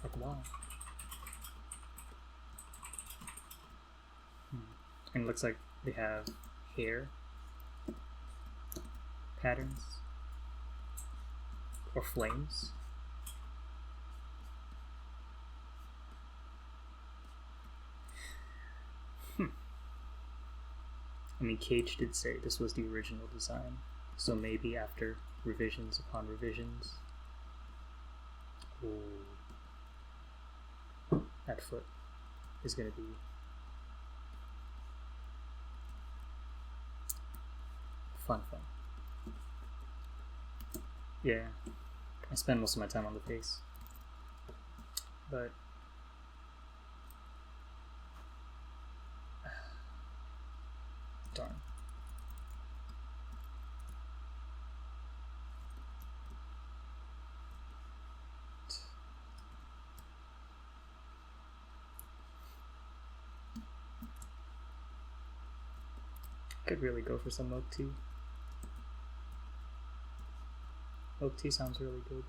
Like, wow. And it looks like they have hair patterns or flames. I mean, Cage did say this was the original design, so maybe after revisions upon revisions. Ooh. That foot is going to be fun. Yeah, I spend most of my time on the face, but darn. Could really go for some oak tea. Oak tea sounds really good.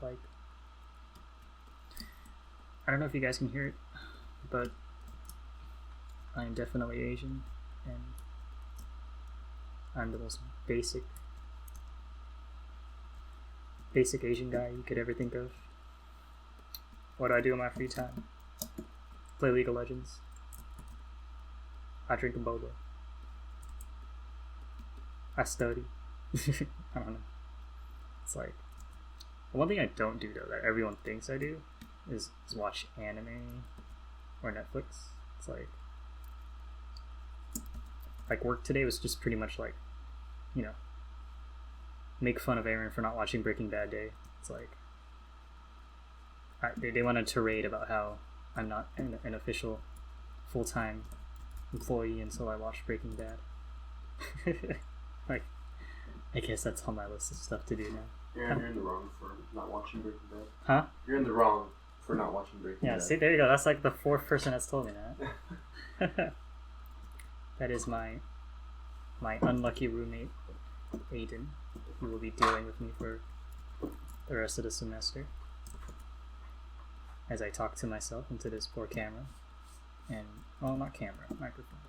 Like, I don't know if you guys can hear it, but I'm definitely Asian, and I'm the most basic Asian guy you could ever think of. What do I do in my free time? Play League of Legends. I drink a boba. I study. I don't know. It's like, one thing I don't do though that everyone thinks I do is watch anime or Netflix. It's like work today was just pretty much like, you know, make fun of Aaron for not watching Breaking Bad Day. It's like they want to tirade about how I'm not an official full-time employee until I watch Breaking Bad. Like, I guess that's on my list of stuff to do now. You're in the wrong for not watching Breaking Bad. Huh? You're in the wrong for not watching Breaking Bad. Yeah, see, there you go. That's like the fourth person that's told me that. That is my unlucky roommate, Aiden, who will be dealing with me for the rest of the semester as I talk to myself into this poor camera. And, well, not camera, microphone.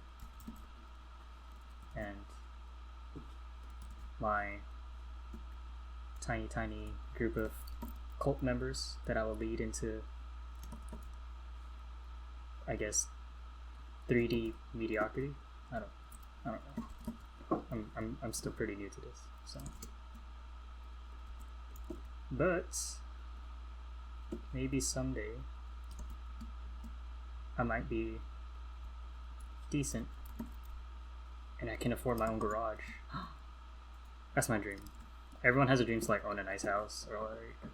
And my tiny group of cult members that I will lead into, I guess, 3D mediocrity. I don't know. I'm still pretty new to this, so. But maybe someday I might be decent and I can afford my own garage. That's my dream. Everyone has a dream to like own a nice house or like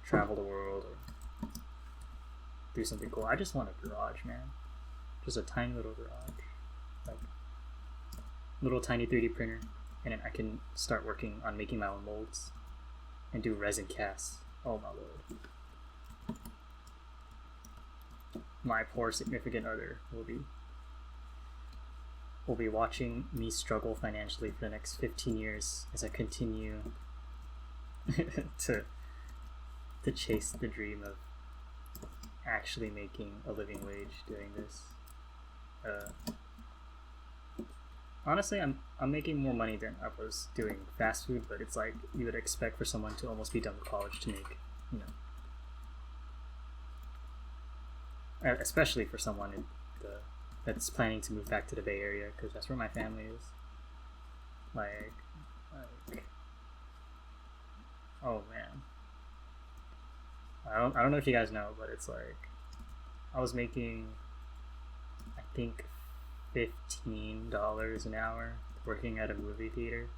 travel the world or do something cool. I just want a garage, man. Just a tiny little garage. Like little tiny 3D printer, and then I can start working on making my own molds and do resin casts. Oh my lord. My poor significant other will be watching me struggle financially for the next 15 years as I continue to chase the dream of actually making a living wage doing this. Honestly, I'm making more money than I was doing fast food, but it's like you would expect for someone to almost be done with college to make, you know, especially for someone that's planning to move back to the Bay Area, because that's where my family is. Like, oh man, I don't know if you guys know, but it's like I was making, I think, $15 an hour working at a movie theater,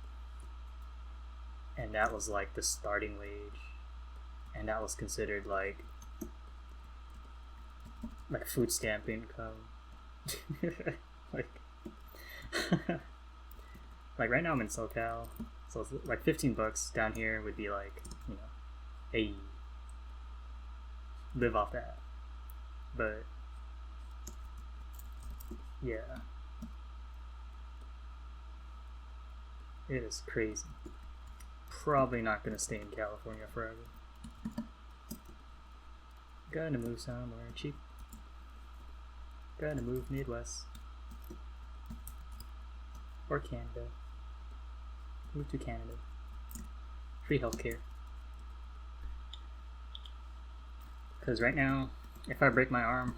and that was like the starting wage, and that was considered like food stamp income. like like right now I'm in SoCal, so it's like $15 down here would be like, you know, hey, live off that. But yeah, it is crazy. Probably not gonna stay in California forever. Gotta move somewhere cheap. Gotta move Midwest. Or Canada. Move to Canada. Free healthcare. Because right now, if I break my arm,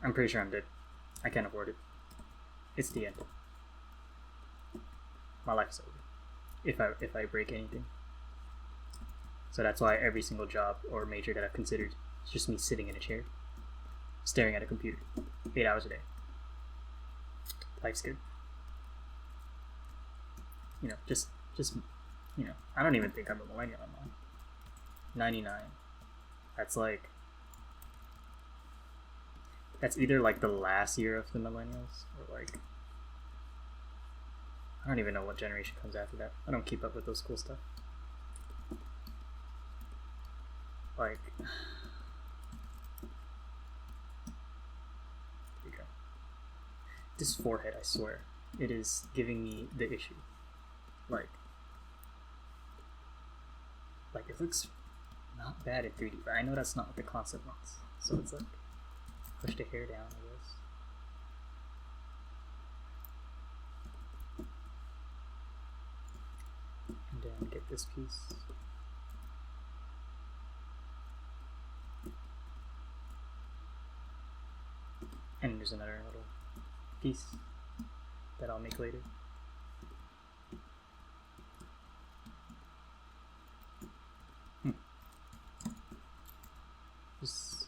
I'm pretty sure I'm dead. I can't afford it. It's the end. My life's over if I break anything. So that's why every single job or major that I've considered is just me sitting in a chair, staring at a computer, 8 hours a day. Life's good. You know, just you know, I don't even think I'm a millennial anymore. 99. That's either like the last year of the millennials or like, I don't even know what generation comes after that. I don't keep up with those cool stuff. Like, there you go. This forehead, I swear, it is giving me the issue. Like it looks not bad in 3D, but I know that's not what the concept wants. So it's like, push the hair down, I guess. And then get this piece. And there's another little piece that I'll make later. Just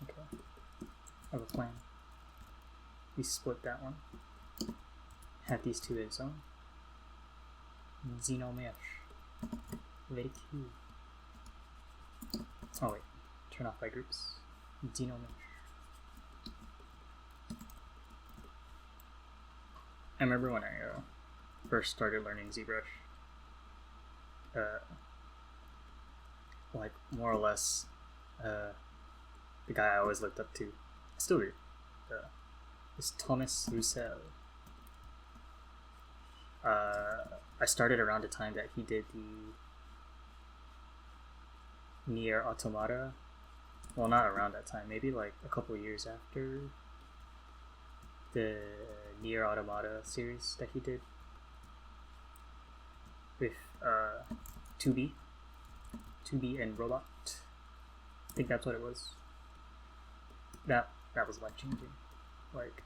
okay. I have a plan. We split that one. Have these two its own. Xeno mesh. Very cute. Oh wait. Turn off by groups. Xeno mesh. I remember when I first started learning ZBrush, like more or less, the guy I always looked up to, still do, is Thomas Roussel. I started around the time that he did the Nier Automata. Well, not around that time, maybe like a couple years after the Nier Automata series that he did with 2B and Robot. I think that's what it was. That was life changing. Like,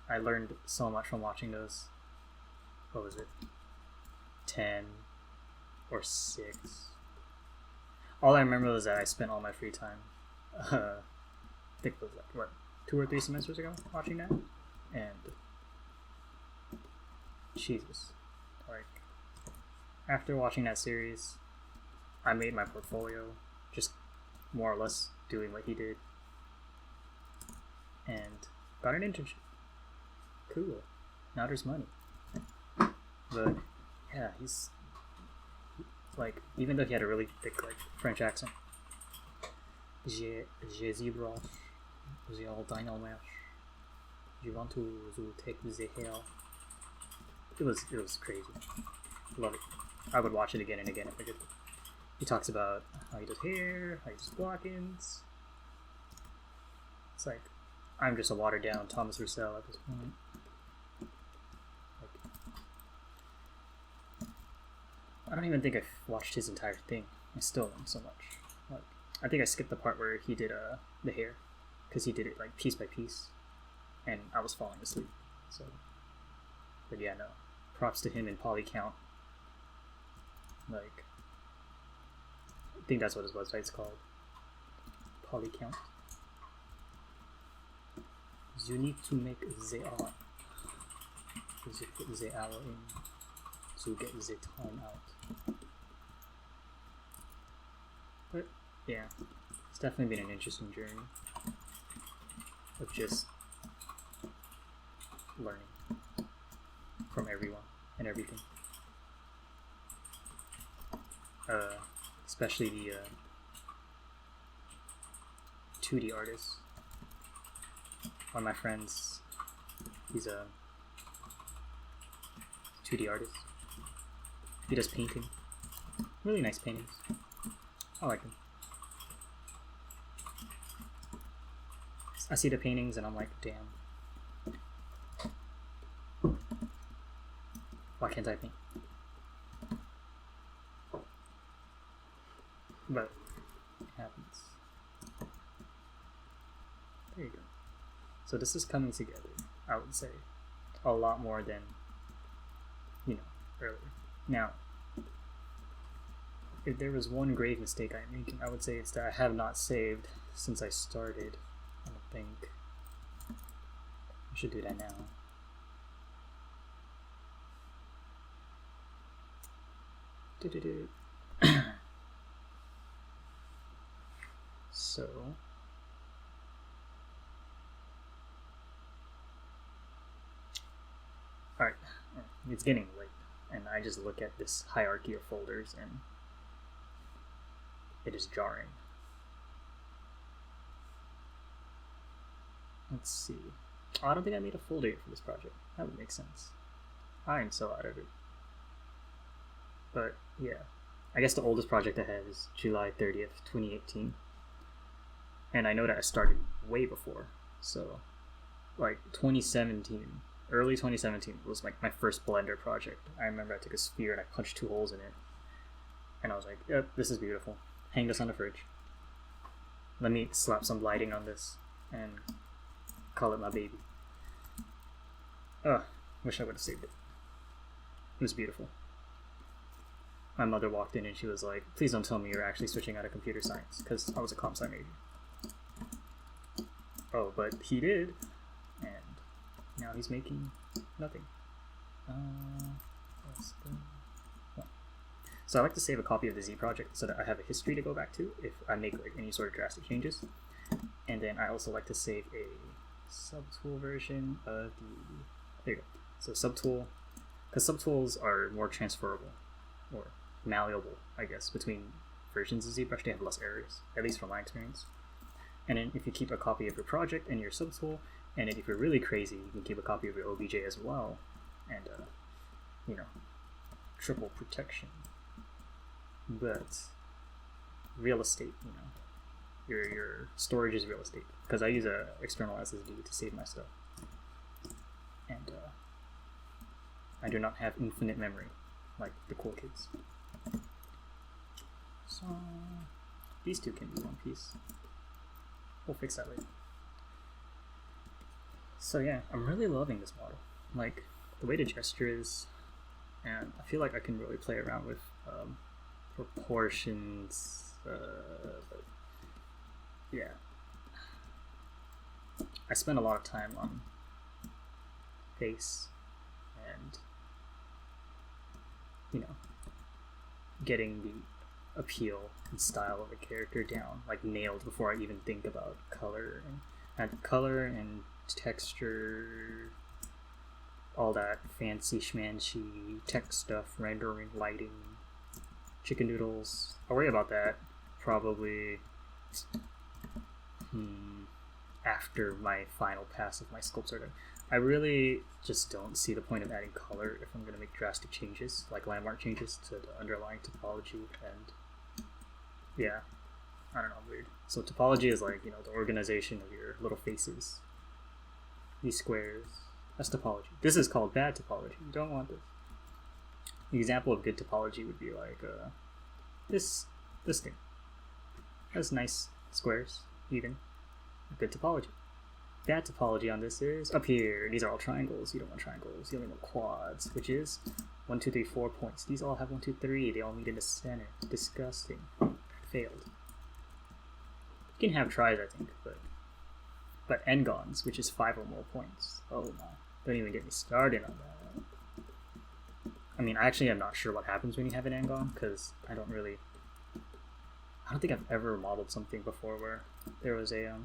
I learned so much from watching those. What was it? 10 or 6. All I remember was that I spent all my free time. I think it was like what, 2 or 3 semesters ago watching that, and Jesus, like after watching that series, I made my portfolio, just more or less doing what he did, and got an internship. Cool. Now there's money. But yeah, he's like, even though he had a really thick like French accent, ZBrush, the all dino mesh. You want to take the hair? It was crazy. Love it. I would watch it again and again if I could. He talks about how he does hair, how he does block-ins. It's like, I'm just a watered down Thomas Roussel at this point. Like, I don't even think I've watched his entire thing. I still learned so much. Like, I think I skipped the part where he did the hair, because he did it like piece by piece, and I was falling asleep. So, but yeah, no. Props to him and Polycount. Like, I think that's what his website's called. Polycount. You need to make the art. You put the hour in to get the time out. But yeah, it's definitely been an interesting journey of just learning from everyone and everything. Especially the 2D artists. One of my friends, he's a 2D artist. He does painting. Really nice paintings. I like them. I see the paintings and I'm like, damn. Why can't I paint? But it happens. There you go. So this is coming together, I would say, a lot more than, earlier. Now, if there was one grave mistake I'm making, I would say it's that I have not saved since I started. I don't think I should do that now. So alright, it's getting late, and I just look at this hierarchy of folders and it is jarring. Let's see. Oh, I don't think I made a folder for this project. That would make sense. I'm so out of it. But yeah, I guess the oldest project I have is July 30th, 2018. and I know that I started way before. So, like 2017, early 2017 was like my first Blender project. I remember I took a sphere and I punched 2 holes in it, and I was like, "Yep, this is beautiful. Hang this on the fridge. Let me slap some lighting on this and call it my baby." Ugh, wish I would have saved it. It was beautiful. My mother walked in and she was like, "Please don't tell me you're actually switching out of computer science," because I was a comp sci major. Oh, but he did, and now he's making nothing. So I like to save a copy of the Z project so that I have a history to go back to if I make like any sort of drastic changes. And then I also like to save a subtool version of the... There you go. So subtool, because subtools are more transferable, or malleable, I guess, between versions of ZBrush. They have less errors, at least from my experience. And then if you keep a copy of your project and your subtool, and then if you're really crazy, you can keep a copy of your OBJ as well, and you know, triple protection. But real estate, you know, your storage is real estate, because I use a external SSD to save my stuff, and I do not have infinite memory like the cool kids. So these two can be one piece. We'll fix that later. So yeah, I'm really loving this model. Like, the way the gesture is, and I feel like I can really play around with proportions, but yeah. I spent a lot of time on face and, you know, getting the appeal and style of a character down, like nailed, before I even think about color and texture, all that fancy schmancy tech stuff, rendering, lighting, chicken noodles. I'll worry about that probably after my final pass of my sculptor. I really just don't see the point of adding color if I'm going to make drastic changes, like landmark changes to the underlying topology. And yeah, I don't know, weird. So topology is like, you know, the organization of your little faces, these squares. That's topology. This is called bad topology. You don't want this. The example of good topology would be like this thing. Has nice squares, even. Good topology. Bad topology on this is up here. These are all triangles. You don't want triangles. You only want quads, which is 1, 2, 3, 4 points. These all have 1, 2, 3. They all meet in the center. Disgusting. Failed. You can have tries, I think, but n-gons, which is 5 or more points. Oh my. Don't even get me started on that. I mean, I actually am not sure what happens when you have an n-gon, because I don't think I've ever modeled something before where there was a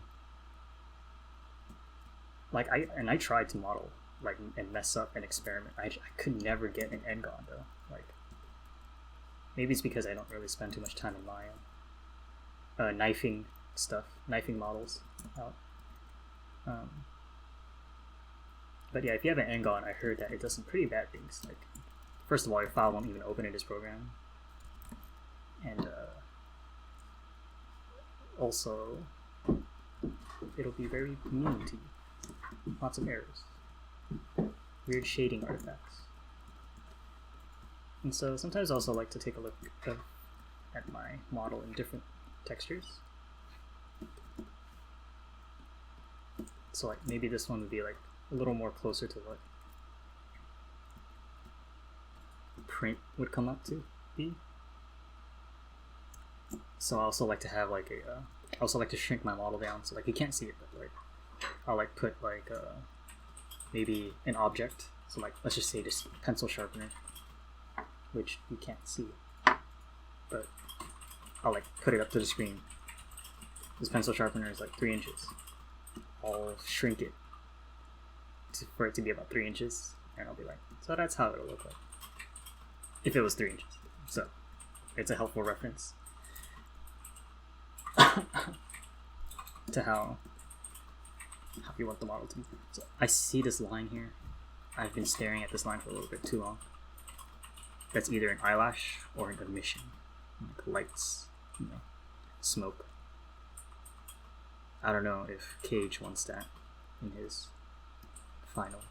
I tried to model and mess up and experiment. I could never get an n-gon though. Like, maybe it's because I don't really spend too much time in my knifing models out. But yeah, if you have an n-gon, I heard that it does some pretty bad things. Like, first of all, your file won't even open in this program, and also it'll be very mean to you. Lots of errors, weird shading artifacts. And so sometimes I also like to take a look at my model in different textures. So like maybe this one would be like a little more closer to what print would come up to be. So I also like to have like I also like to shrink my model down so like you can't see it, but like I'll like put like maybe an object. So like let's just say this pencil sharpener, which you can't see, but I'll like put it up to the screen. This pencil sharpener is like 3 inches. I'll shrink it for it to be about 3 inches, and I'll be like, so that's how it'll look like if it was 3 inches. So it's a helpful reference to how you want the model to be. So I see this line here. I've been staring at this line for a little bit too long. That's either an eyelash or an emission, like lights, you know, smoke. I don't know if Cage wants that in his final.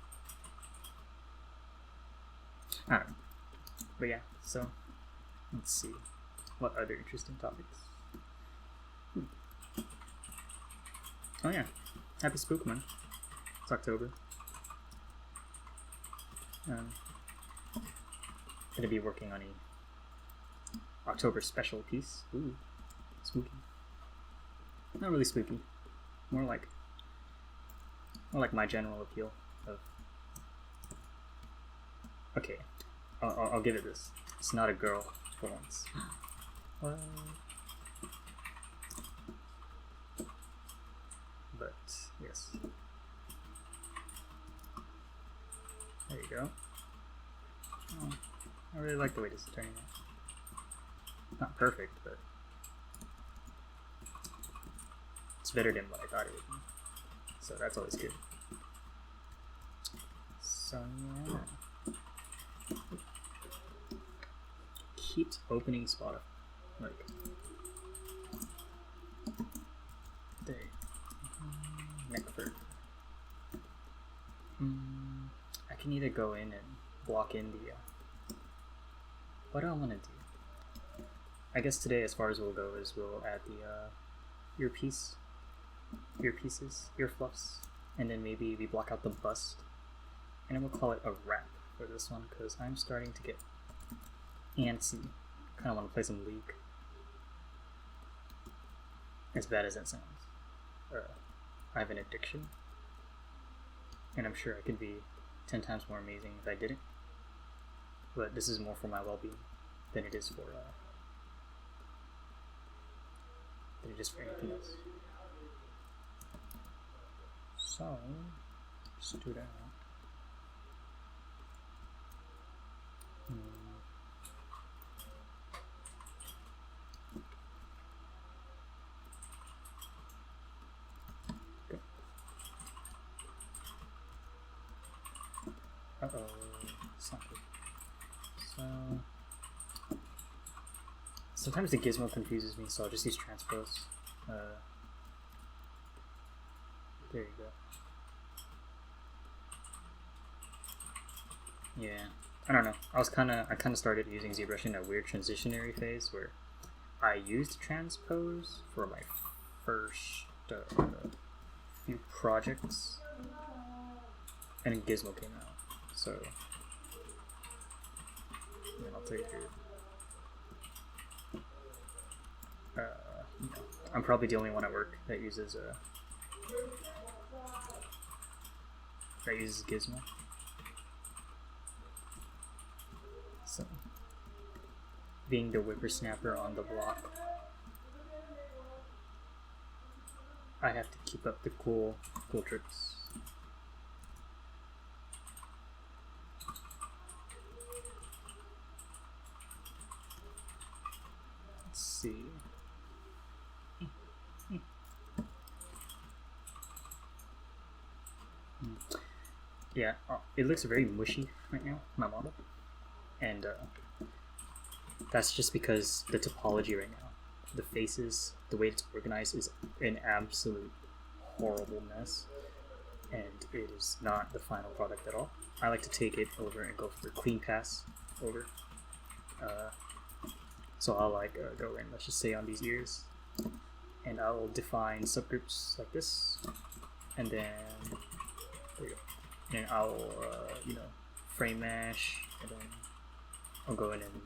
I don't know. But yeah, so let's see. What other interesting topics? Oh yeah, happy Spook Month. It's October. Gonna be working on a October special piece. Ooh, spooky. Not really spooky. More like my general appeal of. Okay, I'll give it this. It's not a girl for once. What? But yes. There you go. Oh, I really like the way this is turning out. Not perfect, but it's better than what I thought it would be. So that's always good. So yeah. Keeps opening Spotify. Like there. Neckford. I can either go in and block in the what do I want to do? I guess today, as far as we'll go, is we'll add the earpieces, earfluffs, and then maybe we block out the bust, and then we'll call it a wrap for this one because I'm starting to get antsy. Kind of want to play some League. As bad as that sounds, I have an addiction, and I'm sure I could be 10 times more amazing if I didn't. But this is more for my well-being than it is for anything else. So, let's do that. Okay. Uh-oh, it's not good. So sometimes the gizmo confuses me, so I'll just use transpose. There you go. Yeah, I don't know. I kind of started using ZBrush in a weird transitionary phase where I used transpose for my first few projects, and then Gizmo came out. So yeah, I'll tell you through. I'm probably the only one at work that uses Gizmo. So, being the whippersnapper on the block, I have to keep up the cool tricks. Let's see. Yeah, it looks very mushy right now, my model, and that's just because the topology right now, the faces, the way it's organized is an absolute horrible mess, and it is not the final product at all. I like to take it over and go for a clean pass over. So I'll go in, let's just say on these ears, and I will define subgroups like this, and then there you go. And I'll frame mesh, and then I'll go in and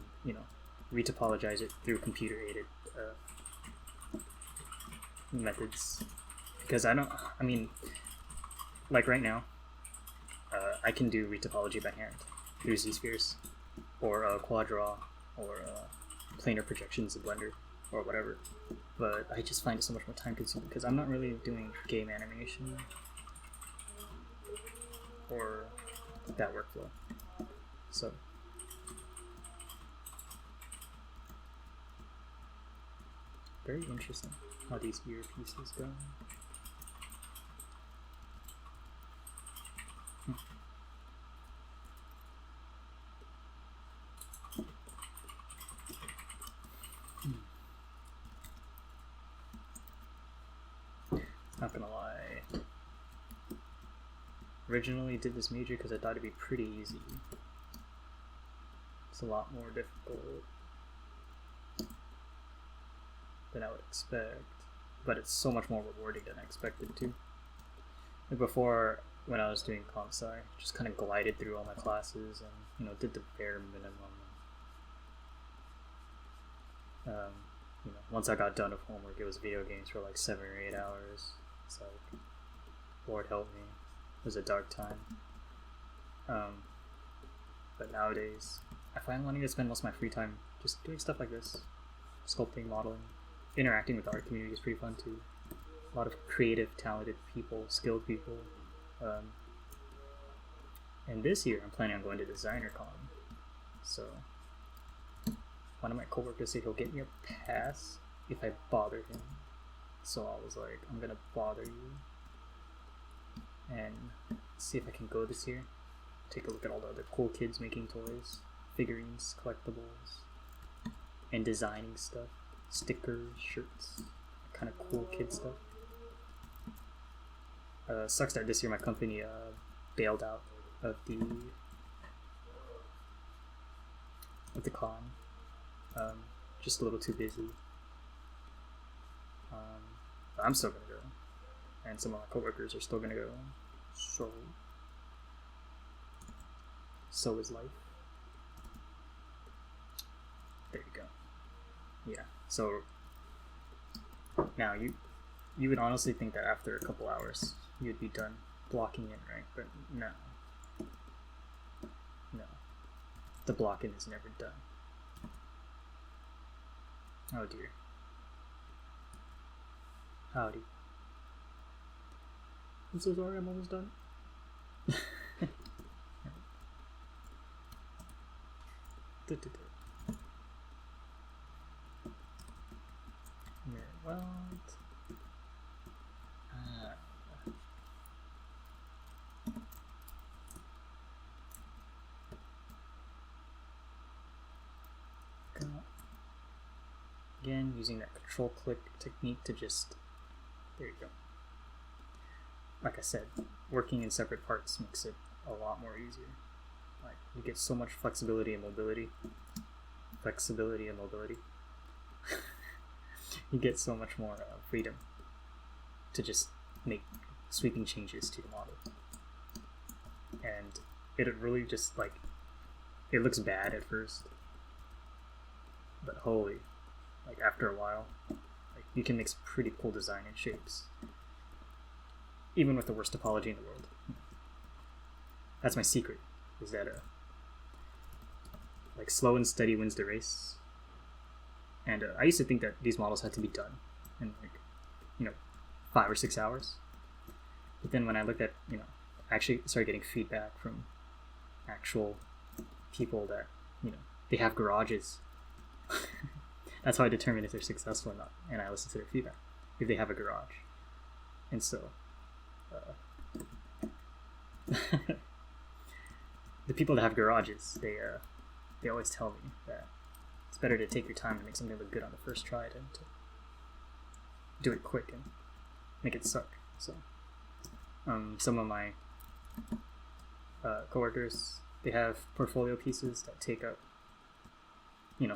retopologize it through computer aided methods, because like right now I can do retopology by hand through Z-spheres or quad draw or planar projections in Blender or whatever, but I just find it so much more time consuming because I'm not really doing game animation or that workflow. So very interesting how these ear pieces go. Not gonna lie. Originally did this major because I thought it'd be pretty easy. It's a lot more difficult than I would expect, but it's so much more rewarding than I expected to. Like before, when I was doing comp sci, just kind of glided through all my classes and, you know, did the bare minimum. You know, once I got done with homework, it was video games for like 7 or 8 hours. It's like, Lord help me, it was a dark time. But nowadays, I find wanting to spend most of my free time just doing stuff like this, sculpting, modeling, interacting with the art community is pretty fun too. A lot of creative, talented people, skilled people. And this year, I'm planning on going to DesignerCon. So, one of my coworkers said he'll get me a pass if I bother him. So I was like, I'm gonna bother you and see if I can go this year. Take a look at all the other cool kids making toys, figurines, collectibles, and designing stuff, stickers, shirts, kind of cool kid stuff. Sucks that this year my company bailed out of the con. Just a little too busy. But I'm still gonna go, and some of my coworkers are still gonna go. So is life. There you go. Yeah. So now you would honestly think that after a couple hours you'd be done blocking in, right? But no. The blocking is never done. Oh dear. Howdy. I'm so sorry, I'm almost done. What? Again, using that control click technique to just, there you go. Like I said, working in separate parts makes it a lot more easier. Like, you get so much flexibility and mobility. You get so much more freedom to just make sweeping changes to the model. And it really just, like, it looks bad at first, but holy, like after a while, like you can make some pretty cool design and shapes, even with the worst topology in the world. That's my secret, is that like slow and steady wins the race. And I used to think that these models had to be done in like 5 or 6 hours, but then when I looked at I actually started getting feedback from actual people that they have garages. That's how I determine if they're successful or not, and I listen to their feedback if they have a garage. And so the people that have garages, they always tell me that it's better to take your time to make something look good on the first try than to do it quick and make it suck. So some of my coworkers, they have portfolio pieces that take up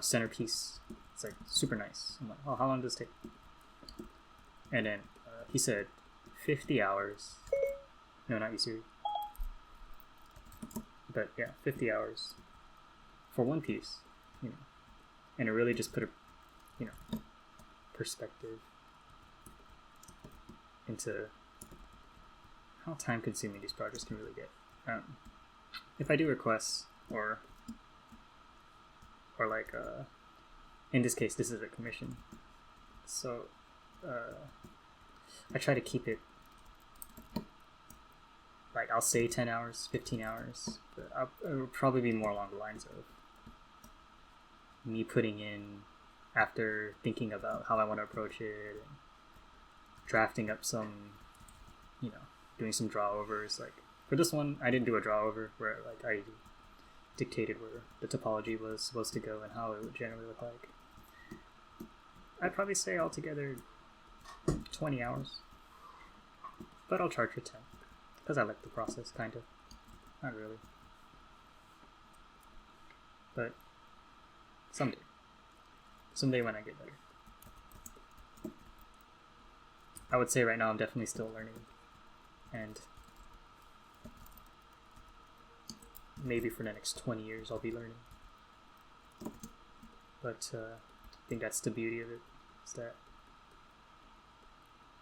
centerpiece. It's like super nice. I'm like, oh, how long does this take? And then he said 50 hours. No, not you, Siri. But yeah, 50 hours for one piece, and it really just put a perspective into how time consuming these projects can really get. If I do requests or like in this case this is a commission, so I try to keep it like, I'll say 10 hours, 15 hours, but it will probably be more along the lines of me putting in, after thinking about how I want to approach it, and drafting up some, doing some draw-overs. Like, for this one, I didn't do a draw-over where, like, I dictated where the topology was supposed to go and how it would generally look like. I'd probably say altogether 20 hours. But I'll charge for 10 because I like the process, kind of. Not really. But someday when I get better. I would say right now I'm definitely still learning, and maybe for the next 20 years I'll be learning. But I think that's the beauty of it, is that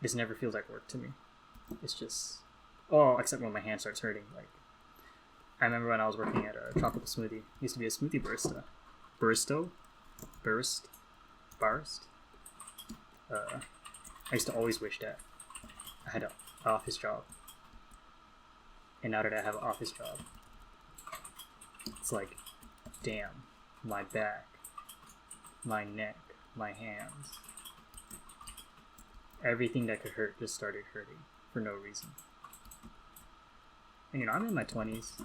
this never feels like work to me. It's just, oh, except when my hand starts hurting. Like, I remember when I was working at a tropical smoothie. Used to be a smoothie barista. I used to always wish that I had an office job. And now that I have an office job, it's like, damn, my back, my neck, my hands, everything that could hurt just started hurting for no reason. And I'm in my 20s,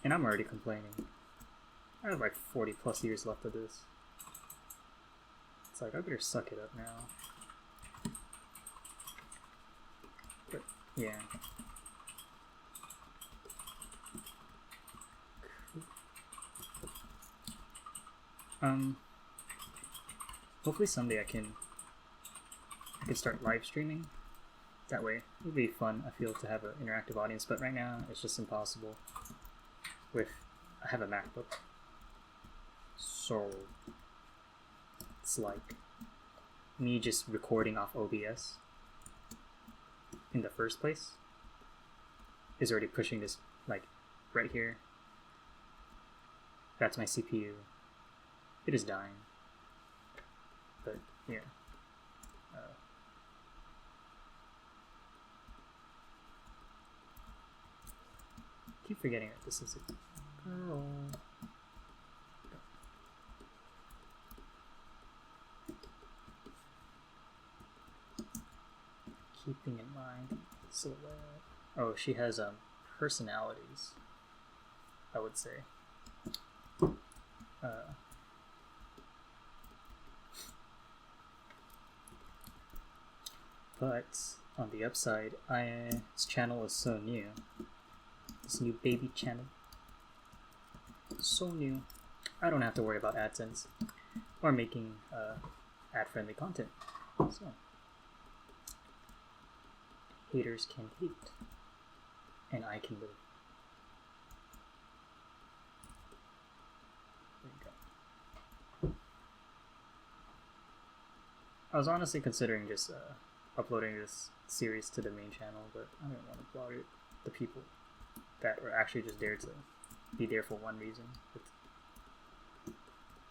and I'm already complaining. I have like 40 plus years left of this. It's like, I better suck it up now. But, yeah. Hopefully someday I can start live streaming. That way, it would be fun, I feel, to have an interactive audience, but right now, it's just impossible. I have a MacBook. So, it's like me just recording off OBS in the first place is already pushing this, like, right here. That's my CPU. It is dying. But, yeah. Keep forgetting that this is a girl. Keeping in mind silhouette. Oh, she has personalities, I would say. But on the upside, this channel is so new. This new baby channel. So new. I don't have to worry about AdSense or making ad-friendly content. So haters can hate, and I can live. There you go. I was honestly considering just uploading this series to the main channel, but I didn't want to bother the people that were actually just there to be there for one reason. It's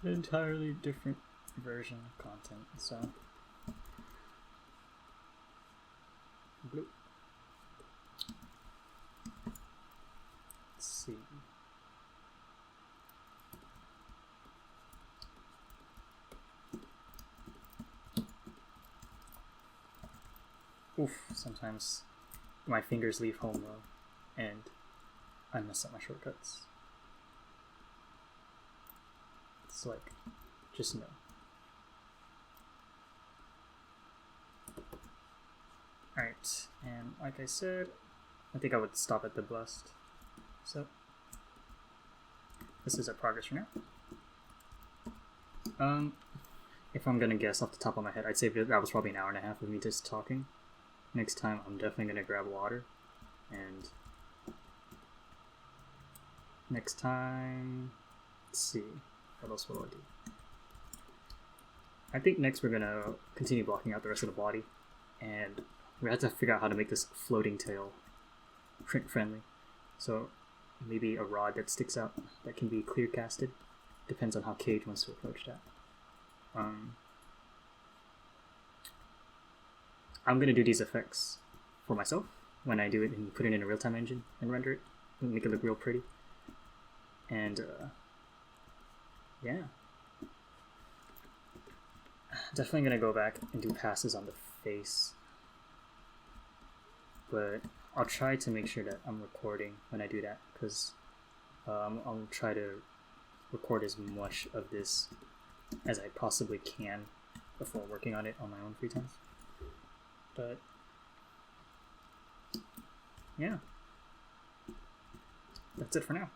an entirely different version of content, so bloop. Let's see. Oof, sometimes my fingers leave home though, and I mess up my shortcuts. It's like, just know. Alright, and like I said, I think I would stop at the bust. So, this is our progress for now. If I'm gonna guess off the top of my head, I'd say that was probably an hour and a half of me just talking. Next time, I'm definitely gonna grab water, and next time, let's see, what else will I do? I think next we're gonna continue blocking out the rest of the body, and we have to figure out how to make this floating tail print friendly. So maybe a rod that sticks out that can be clear casted. Depends on how Cage wants to approach that. I'm gonna do these effects for myself when I do it and put it in a real-time engine and render it and make it look real pretty. And yeah, definitely gonna go back and do passes on the face, but I'll try to make sure that I'm recording when I do that, because I'll try to record as much of this as I possibly can before working on it on my own free time. But yeah, that's it for now.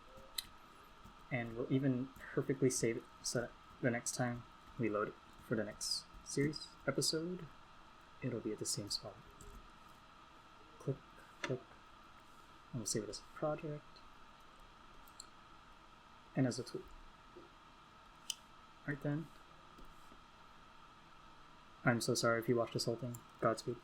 And we'll even perfectly save it so that the next time we load it for the next series episode, it'll be at the same spot. Click, click, and we'll save it as a project and as a tool. Alright then. I'm so sorry if you watched this whole thing. Godspeed.